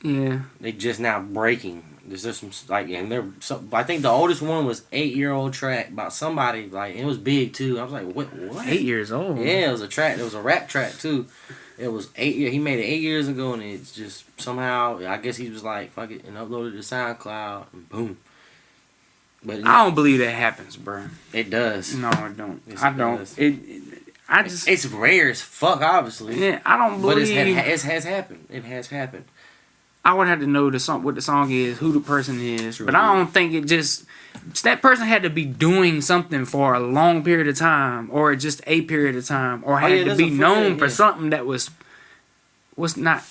Yeah, they just now breaking. There's some I think the oldest one was 8-year-old track about somebody it was big too. I was like, what? 8 years old. Yeah, it was a track. It was a rap track too. It was 8 years. He made it 8 years ago, and it's just somehow I guess he was like fuck it and uploaded to SoundCloud and boom. But I don't believe that happens, bro. It does. No, I don't. Yes, I don't. It's rare as fuck, obviously. Yeah, I don't believe. But it has happened. It has happened. I would have to know the song, what the song is, who the person is. True. But I don't think it just... That person had to be doing something for a long period of time, or just a period of time, or had to be known for something that was not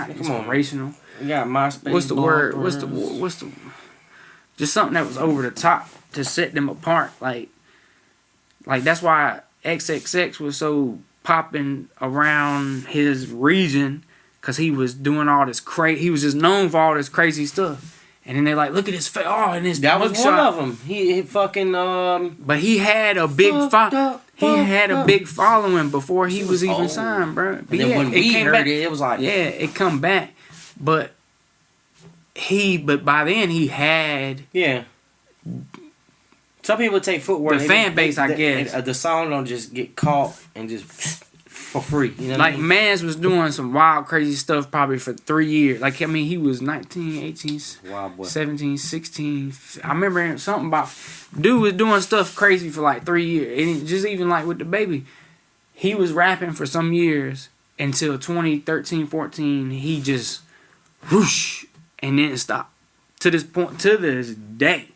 inspirational. You got MySpace. What's the word? What's the just something that was over the top to set them apart. Like that's why XXX was so popping around his region, because he was doing all this he was just known for all this crazy stuff. And then they like, look at his face. Oh, and his that was shot. One of them. He fucking But he had a big big following before he was even signed, bro. And then when we heard it was like, yeah, it come back. But by then he had Some people take footwork. The fan base, I guess. The song don't just get caught and just for free. You know like, what I mean? Mans was doing some wild, crazy stuff probably for 3 years. Like, I mean, he was 19, 18, 17, 16. I remember him, something about... Dude was doing stuff crazy for like 3 years. And just even like with the baby. He was rapping for some years until 2013, 14. He just... whoosh, and didn't stop. To this point, to this day.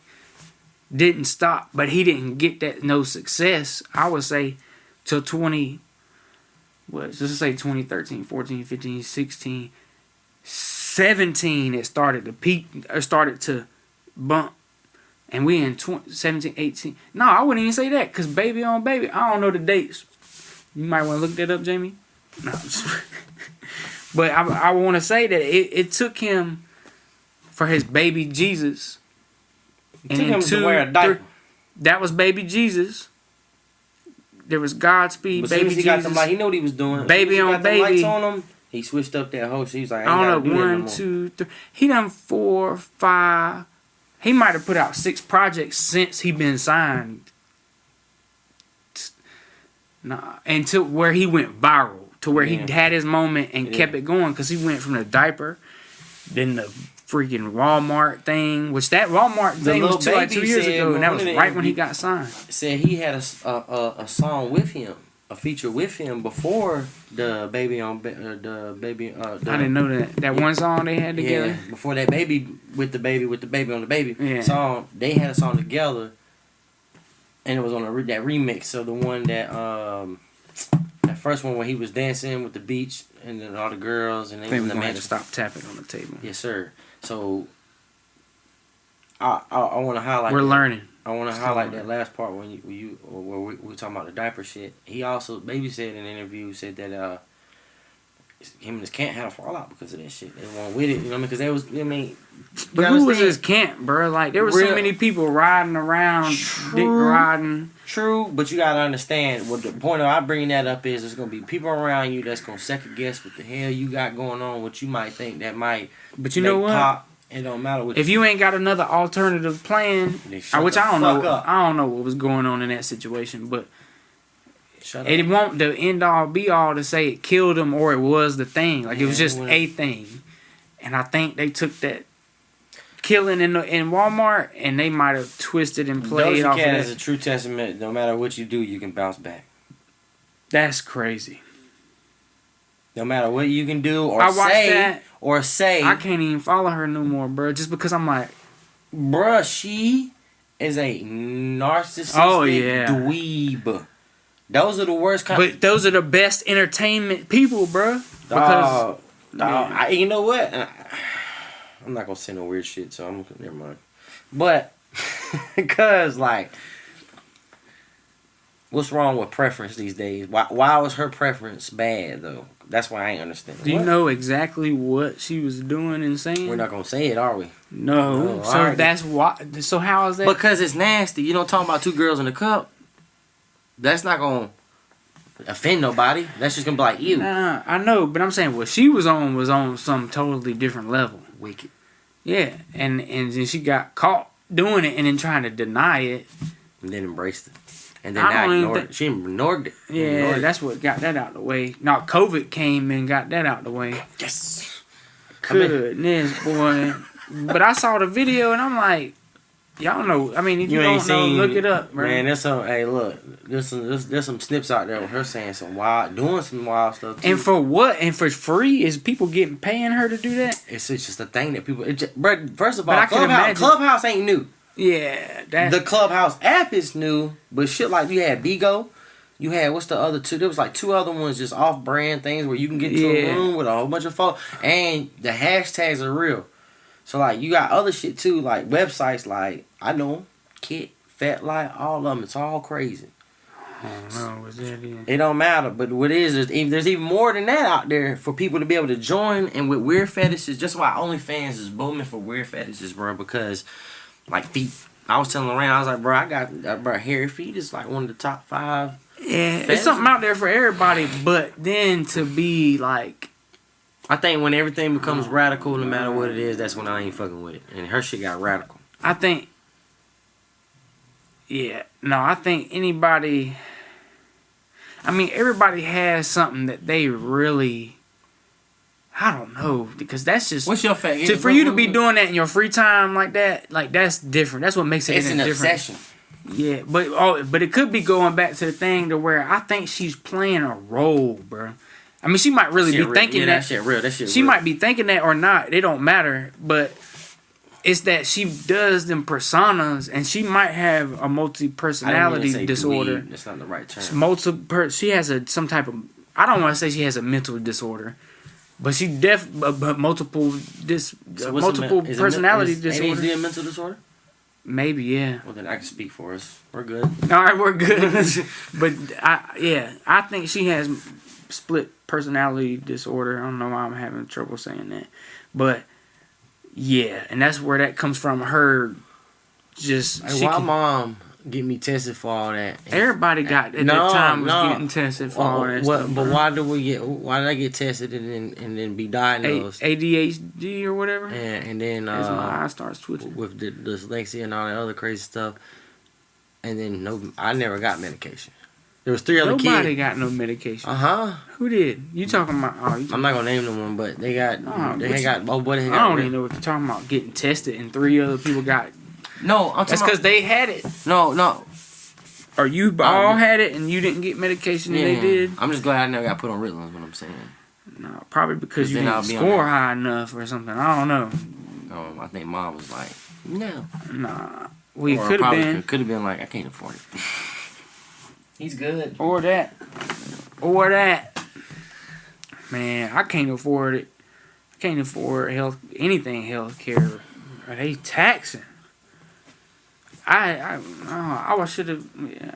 Didn't stop. But he didn't get that no success, I would say, till 2013, 14, 15, 16, 17, it started to peak, or started to bump. And we in 17, 18. No, I wouldn't even say that, because Baby on Baby, I don't know the dates. You might want to look that up, Jamie. No. But I want to say that it took him for his Baby Jesus. It took him to wear a diaper. That was Baby Jesus. There was Godspeed, but Baby he Jesus. Got the light, he knew what he was doing. Baby on Baby. Lights on him, he switched up that whole shit. He's like, I don't know, 1, 2, 3. He done 4, 5. He might have put out 6 projects since he been signed. Nah, until where he went viral, to where he had his moment and kept it going, because he went from the diaper, then the freaking Walmart thing, which that Walmart thing was 2 years ago, and that was right when he got signed. Said he had a song with him, a feature with him before the Baby on the Baby. I didn't know that one song they had together. Yeah, before that Baby with the Baby on the Baby song, they had a song together, and it was on that remix of the one that that first one where he was dancing with the beach and then all the girls and they was the man to stop tapping on the table. Yes, sir. So I want to highlight. We're learning. I want to highlight that last part when we were talking about the diaper shit. He also, Baby said in an interview, said that him and his camp had a fallout because of that shit. They weren't with it, you know what I mean? Because they was, I mean. But who was his camp, bro? Like, there were so many people riding around, dick riding. True, but you gotta understand. What the point of I bringing that up is, there's gonna be people around you that's gonna second guess what the hell you got going on, what you might think that might. But you know what? Pop. It don't matter what. If you ain't got another alternative plan, which I don't know, I don't know what was going on in that situation, but it won't the end all be all to say it killed him or it was the thing. Like, it was just a thing, and I think they took that killing in Walmart and they might have twisted and played Doja off Cat of is a true testament. No matter what you do, you can bounce back. That's crazy. No matter what you can do or say, I can't even follow her no more, bro. Just because I'm like, bruh, she is a narcissistic dweeb. Those are the worst kind. But those are the best entertainment people, bro. Because you know what? I'm not gonna say no weird shit, so I'm never mind. But because like, what's wrong with preference these days? Why was her preference bad though? That's why I ain't understand. Do you know exactly what she was doing and saying? We're not gonna say it, are we? No. So that's why. So how is that? Because it's nasty. You don't talk about 2 girls in a cup. That's not gonna offend nobody. That's just gonna be like, ew. Nah, I know, but I'm saying what she was on some totally different level. Wicked. Yeah, and then she got caught doing it and then trying to deny it. And then embraced it. And then ignored it. She ignored it. Yeah, that's what got that out the way. Now, COVID came and got that out the way. Yes. Goodness, boy. But I saw the video and I'm like, Y'all know. I mean, if you ain't don't know, seen, look it up, bro. Man, there's some. Hey, look, there's some snips out there with her saying doing some wild stuff too. And for what? And for free? Is people paying her to do that? It's just a thing that people. Bro, first of all, I can imagine. Clubhouse ain't new. Yeah, The Clubhouse app is new, but shit like you had Bigo, you had what's the other two? There was like two other ones, just off-brand things where you can get into a room with a whole bunch of folks, and the hashtags are real. So like you got other shit too, like websites like I know Kit, Fat Light, all of them. It's all crazy. I don't know what that is. It don't matter, but what it is, there's even more than that out there for people to be able to join, and with weird fetishes. Just why OnlyFans is booming for weird fetishes, bro. Because like feet, I was telling Lorraine, I was like, bro, I got bro, hairy feet is like one of the top 5. Yeah, it's something out there for everybody, but then to be like. I think when everything becomes radical, no matter what it is, that's when I ain't fucking with it. And her shit got radical. I think. Yeah, no, I think anybody. I mean, everybody has something that they really. I don't know, because that's just. What's your favorite? For you to be doing that in your free time like that, like that's different. That's what makes it. It's an different. obsession. Yeah, but it could be going back to the thing to where I think she's playing a role, bro. I mean, she might really be thinking that. That shit real. That shit she real. might be thinking that or not. It don't matter. But it's that she does them personas, and she might have a multi-personality disorder. That's not the right term. She has some type of. I don't want to say she has a mental disorder, but she multiple personality disorder. ADHD a mental disorder? Maybe, yeah. Well, then I can speak for us. We're good. All right, we're good. But I think she has split personality disorder. I don't know why I'm having trouble saying that, but yeah, and that's where that comes from. Her just why mom get me tested for all that? Everybody got at that time was getting tested for all that stuff. But why did I get tested and then be diagnosed ADHD or whatever? And then as my eye starts twitching with the dyslexia and all that other crazy stuff. And then I never got medication. There was 3 other kids. Nobody got no medication. Who did? You talking about? I'm not gonna name them one, but they got. I don't even know what you're talking about. Getting tested, and 3 other people got. No, I'm that's because they had it. No. Or you all had it, and you didn't get medication, and they did. I'm just glad I never got put on Ritalin. Is what I'm saying. No, probably because you didn't score high enough or something. I don't know. I think mom was like, no. Nah, we could have been. Could have been like, I can't afford it. He's good. Or that. Man, I can't afford it. I can't afford anything healthcare. They taxing. I should have.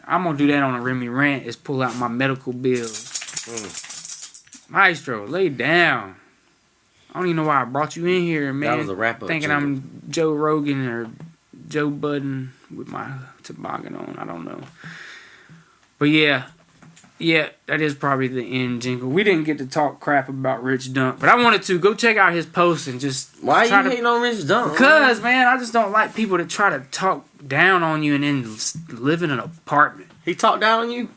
I'm gonna do that on a Remy rant. Is pull out my medical bills. Maestro, lay down. I don't even know why I brought you in here, man. That was a wrap up. Thinking I'm Joe Rogan or Joe Budden with my toboggan on. I don't know. But yeah, that is probably the end jingle. We didn't get to talk crap about Rich Dunk, but I wanted to. Go check out his post and just. Why you hating on Rich Dunk? Because, man, I just don't like people that try to talk down on you and then live in an apartment. He talked down on you?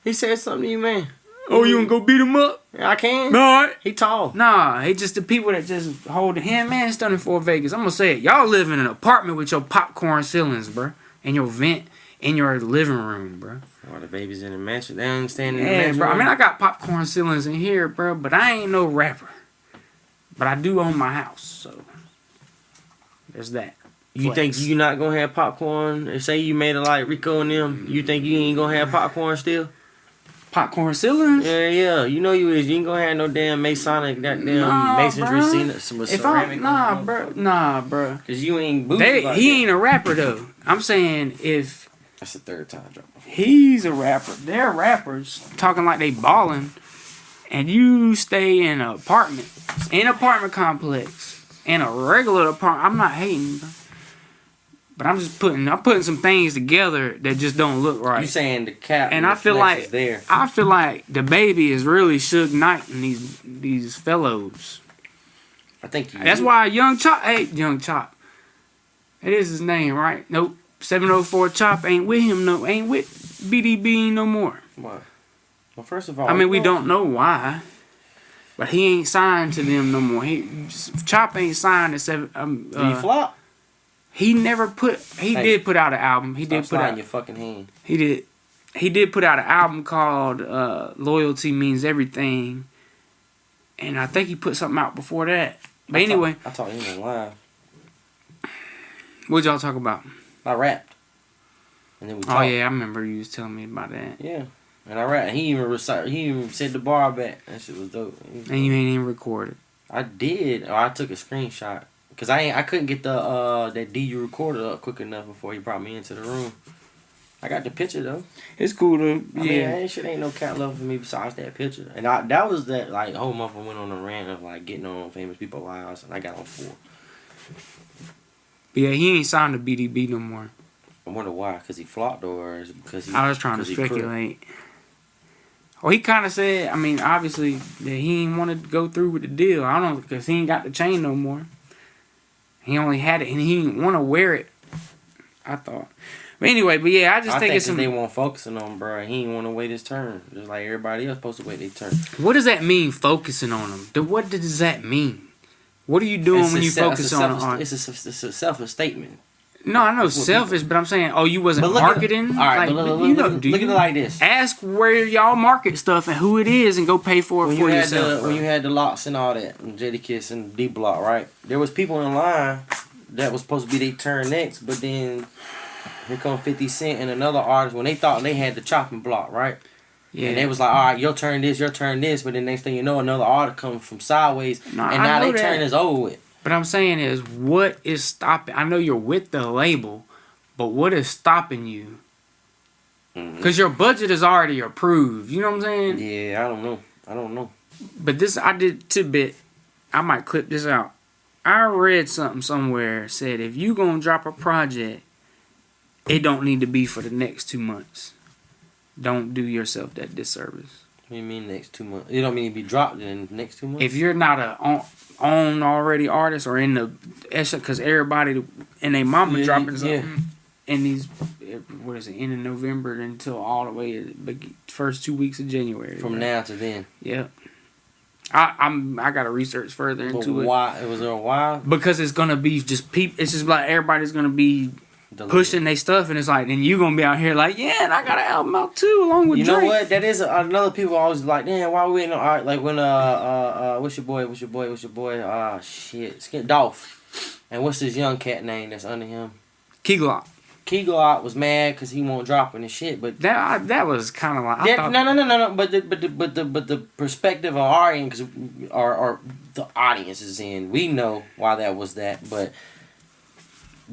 He said something to you, man. Oh, you gonna go beat him up? Yeah, I can. No. He tall. Nah, he just the people that just hold the hand. Man, it's stunning for Vegas. I'm gonna say it. Y'all live in an apartment with your popcorn ceilings, bro. And your vent in your living room, bro. Or the babies in the mansion. They don't understand in the Yeah, mansion. bro. I mean, I got popcorn ceilings in here, bro, but I ain't no rapper. But I do own my house, so there's that. You think you not gonna have popcorn? If say you made it like Rico and them, you think you ain't gonna have popcorn still? Popcorn ceilings? Yeah. You know you is. You ain't gonna have no damn Masonic, that damn masonry scene. Nah, bro. Cause you ain't bougie like he ain't a rapper though. I'm saying if that's the 3rd time drop. He's a rapper. They're rappers talking like they balling, and you stay in an apartment complex, in a regular apartment. I'm not hating, but I'm just putting some things together that just don't look right. You saying the cap and I feel like there. I feel like the baby is really Suge Knight and these fellows. I think that's why Young Chop. It is his name, right? Nope. 704 Chop ain't with him ain't with BDB no more. Why? Well, first of all, I mean we don't know why, but he ain't signed to them no more. Chop ain't signed to Did he flop? He never put. He did put out an album. He did put out your fucking hand. He did. He did put out an album called "Loyalty Means Everything," and I think he put something out before that. But anyway, I talked to him live. What y'all talk about? I rapped. And then we talked. Oh yeah, I remember you was telling me about that. Yeah. And I rapped. He even said the bar back. That shit was dope. And you ain't even recorded. I did. I took a screenshot. Cause I couldn't get the that DU recorder up quick enough before he brought me into the room. I got the picture though. It's cool though. I mean, that shit ain't no cat love for me besides that picture. And that was that like whole month I went on a rant of like getting on famous people's lives, and I got on 4. But yeah, he ain't signed to BDB no more. I wonder why, cause he flopped or is it because I was trying to speculate. Well, he kind of said, I mean, obviously that he ain't want to go through with the deal. I don't know, because he ain't got the chain no more. He only had it, and he didn't want to wear it. I thought. But anyway, I think it's some. They won't focusing on, bro. He ain't want to wait his turn, just like everybody else supposed to wait their turn. What does that mean? Focusing on him? What does that mean? What are you doing when you focus on him? It's a selfish statement. No, I know selfish, but I'm saying, you wasn't marketing. All right, like, look at it like this. Ask where y'all market stuff and who it is, and go pay for it for yourself. When you had the locks and all that, and Jadakiss and D Block, right? There was people in line that was supposed to be their turn next, but then here come 50 Cent and another artist when they thought they had the chopping block, right? Yeah. And they was like, all right, your turn this, but then next thing you know, another artist comes from sideways, and now their turn is over with. But I'm saying is, what is stopping? I know you're with the label, but what is stopping you? Because your budget is already approved. You know what I'm saying? Yeah, I don't know. But this, I did tidbit. I might clip this out. I read something somewhere said if you gonna drop a project, it don't need to be for the next 2 months. Don't do yourself that disservice. What do you mean next 2 months? You don't mean to be dropped in the next 2 months? If you're not a on already artist or in the because everybody and they mama dropping something in these end of November until all the way to the first 2 weeks of January. From now to then. Yeah. I gotta research further into it. Why? Was there a why? Because it's gonna be just it's just like everybody's gonna be pushing their stuff, and it's like, then you gonna be out here like, yeah, and I got an album out too, along with Drake. You know what? That is another people always like, damn, why we waiting on art? Like when what's your boy? Shit, Dolph, and what's this young cat name that's under him? Key Glock. Key Glock was mad because he won't drop and shit, but that was kind of like no. But the perspective of our end, because our the audience is in, we know why that was that, but.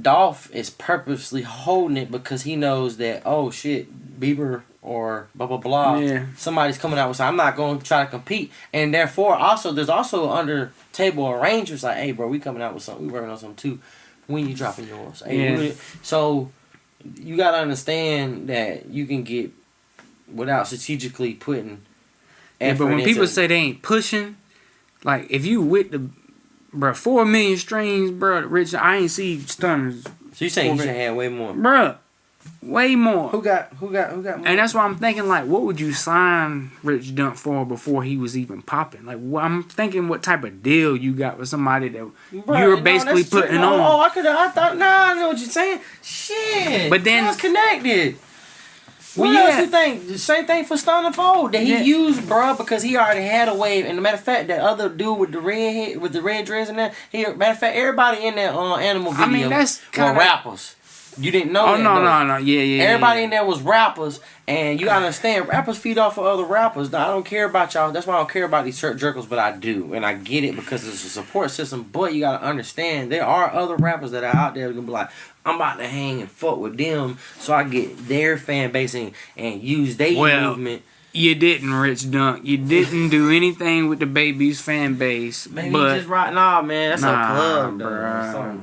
Dolph is purposely holding it because he knows that, oh shit, Bieber or blah blah blah, somebody's coming out with something. I'm not going to try to compete, and therefore there's also under table arrangements like, hey bro, we coming out with something, we working on something too. When you dropping yours? Hey, so you gotta understand that you can get without strategically putting effort but when into people say they ain't pushing, like if you with the. Bruh, 4 million streams, bruh, Rich, I ain't see stunners. So you saying you should have way more? Bruh, way more. Who got more? And that's why I'm thinking, like, what would you sign Rich Dunk for before he was even popping? Like, I'm thinking what type of deal you got with somebody that you were basically putting on. I thought, I know what you're saying. Shit. But then. That's connected. What else you think? The same thing for Stunner Fold that he used, bruh, because he already had a wave. And the matter of fact, that other dude with the red head, with the red dreads in there, matter of fact, everybody in that Animal video were rappers. You didn't know that? No. Yeah. Everybody in there was rappers, and you gotta understand, rappers feed off of other rappers. Now, I don't care about y'all. That's why I don't care about these shirt jerkles, but I do. And I get it because it's a support system, but you gotta understand, there are other rappers that are out there that gonna be like, I'm about to hang and fuck with them so I get their fan base and use their movement. You didn't, Rich Dunk. You didn't do anything with the Baby's fan base. Maybe but just right now, man. That's a plug,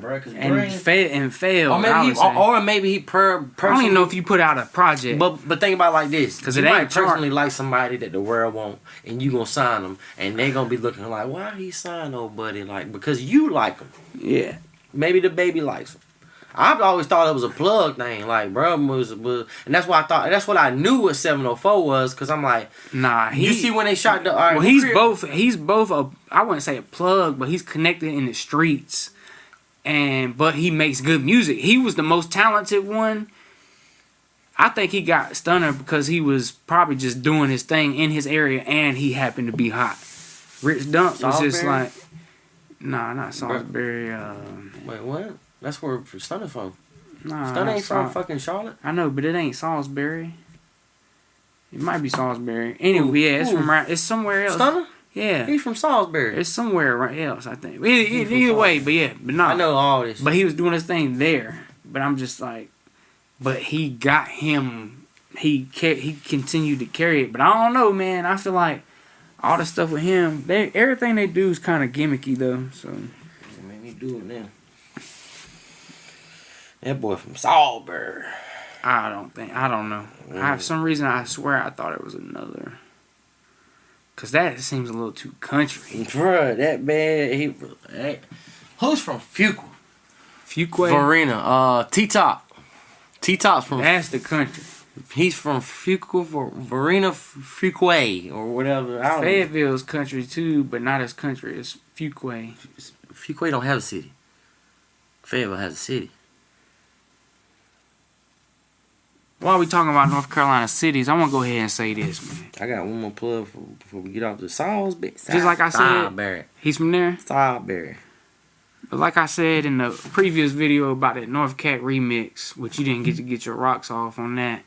bro. And failed. Or maybe he personally. I don't even know if you put out a project. But think about it like this, because it ain't personally like somebody that the world won't, and you gonna sign them, and they gonna be looking like, why he sign old buddy? Like, because you like him. Yeah. Maybe the Baby likes him. I've always thought it was a plug thing, like, bro, was, and that's why I thought, that's what I knew what 704 was, because I'm like, you see when they shot the, he's both, I wouldn't say a plug, but he's connected in the streets, but he makes good music. He was the most talented one. I think he got Stunner because he was probably just doing his thing in his area and he happened to be hot. Rich Dunk was just like, nah, not Salisbury. Wait, what? That's where Stunner from. Nah, Stunner ain't from fucking Charlotte. I know, but it ain't Salisbury. It might be Salisbury. Anyway, yeah, it's from it's somewhere else. Stunner? Yeah. He's from Salisbury. It's somewhere else, I think. Either way, but yeah, but no. I know all this. But he was doing his thing there. But I'm just like, but he got him. He continued to carry it. But I don't know, man. I feel like all the stuff with him, everything they do is kind of gimmicky though. So it made me do it now. That boy from Salisbury. I don't know. I for some reason I swear I thought it was another. Cause that seems a little too country. Bruh, that bad. Who's from Fuqua? Fuquay? T-Top. T-Top's from... That's the country. He's from Fuqua, Verena, Fuquay, or whatever. I don't Fayetteville's country too, but not as country. It's Fuquay. Fuquay don't have a city. Fayetteville has a city. While we talking about North Carolina cities, I want to go ahead and say this, man. I got one more plug before we get off the Salisbury. Just like I said, he's from there. Salisbury. But like I said in the previous video about that North Cat remix, which you didn't get to get your rocks off on that.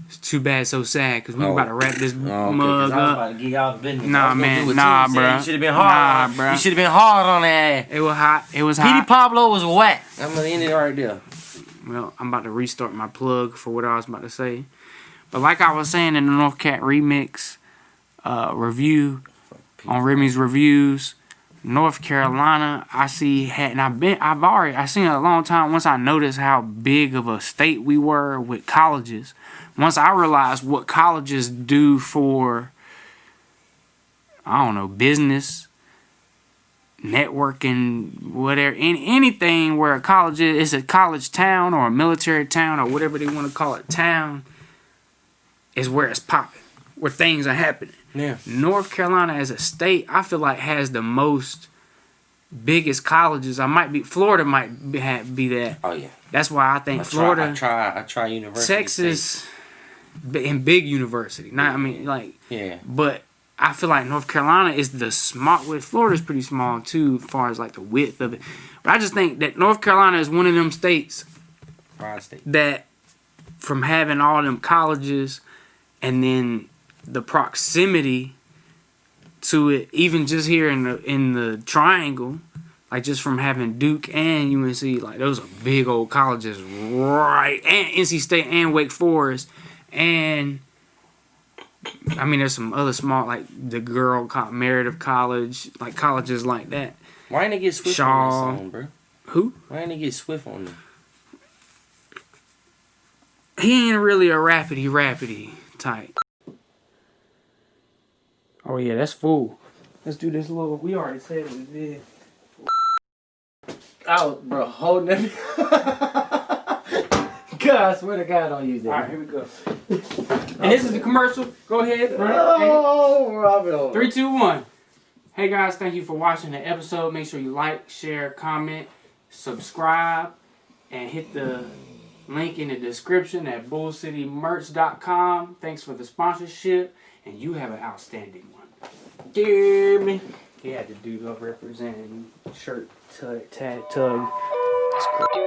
It's too bad, so sad, because we about to wrap this mug up. I was about to get y'all the business. Nah, man. Nah, bro. You should have been hard. Nah, bro. You should have been hard on that. It was hot. It was Petey hot. Pablo was whack. I'm going to end it right there. Well, I'm about to restart my plug for what I was about to say. But like I was saying in the North Cat remix review on Remy's Reviews, North Carolina, I seen it a long time. Once I noticed how big of a state we were with colleges, once I realized what colleges do for, I don't know, business, networking, whatever, anything where a college is, it's a college town or a military town or whatever they want to call it, town, is where it's popping, where things are happening. Yeah. North Carolina as a state, I feel like has the most biggest colleges. Florida might be that. Oh yeah. That's why I think Florida. I try university. Texas, and big university. Not, I mean, like. Yeah. But I feel like North Carolina is the small. With Florida's pretty small too, as far as like the width of it. But I just think that North Carolina is one of them states. Pride state. That from having all them colleges, and then the proximity to it, even just here in the triangle, like just from having Duke and UNC, like those are big old colleges, right? And NC State and Wake Forest, and I mean there's some other small, like the Meredith College, like colleges like that. Why ain't they get Swift on that song, bro? Who? Why ain't they get Swift on them? He ain't really a rapidy type. Oh yeah, that's full. Let's do this little. We already said it was big. I was, bro, holding it. God, I swear to God, don't use that. Alright, here we go. And this is the commercial. Go ahead, run it. Oh, Robert. 3, 2, 1. Hey guys, thank you for watching the episode. Make sure you like, share, comment, subscribe, and hit the link in the description at bullcitymerch.com. Thanks for the sponsorship, and you have an outstanding one. Dear me. He had to do up representing shirt tag tug. That's crazy.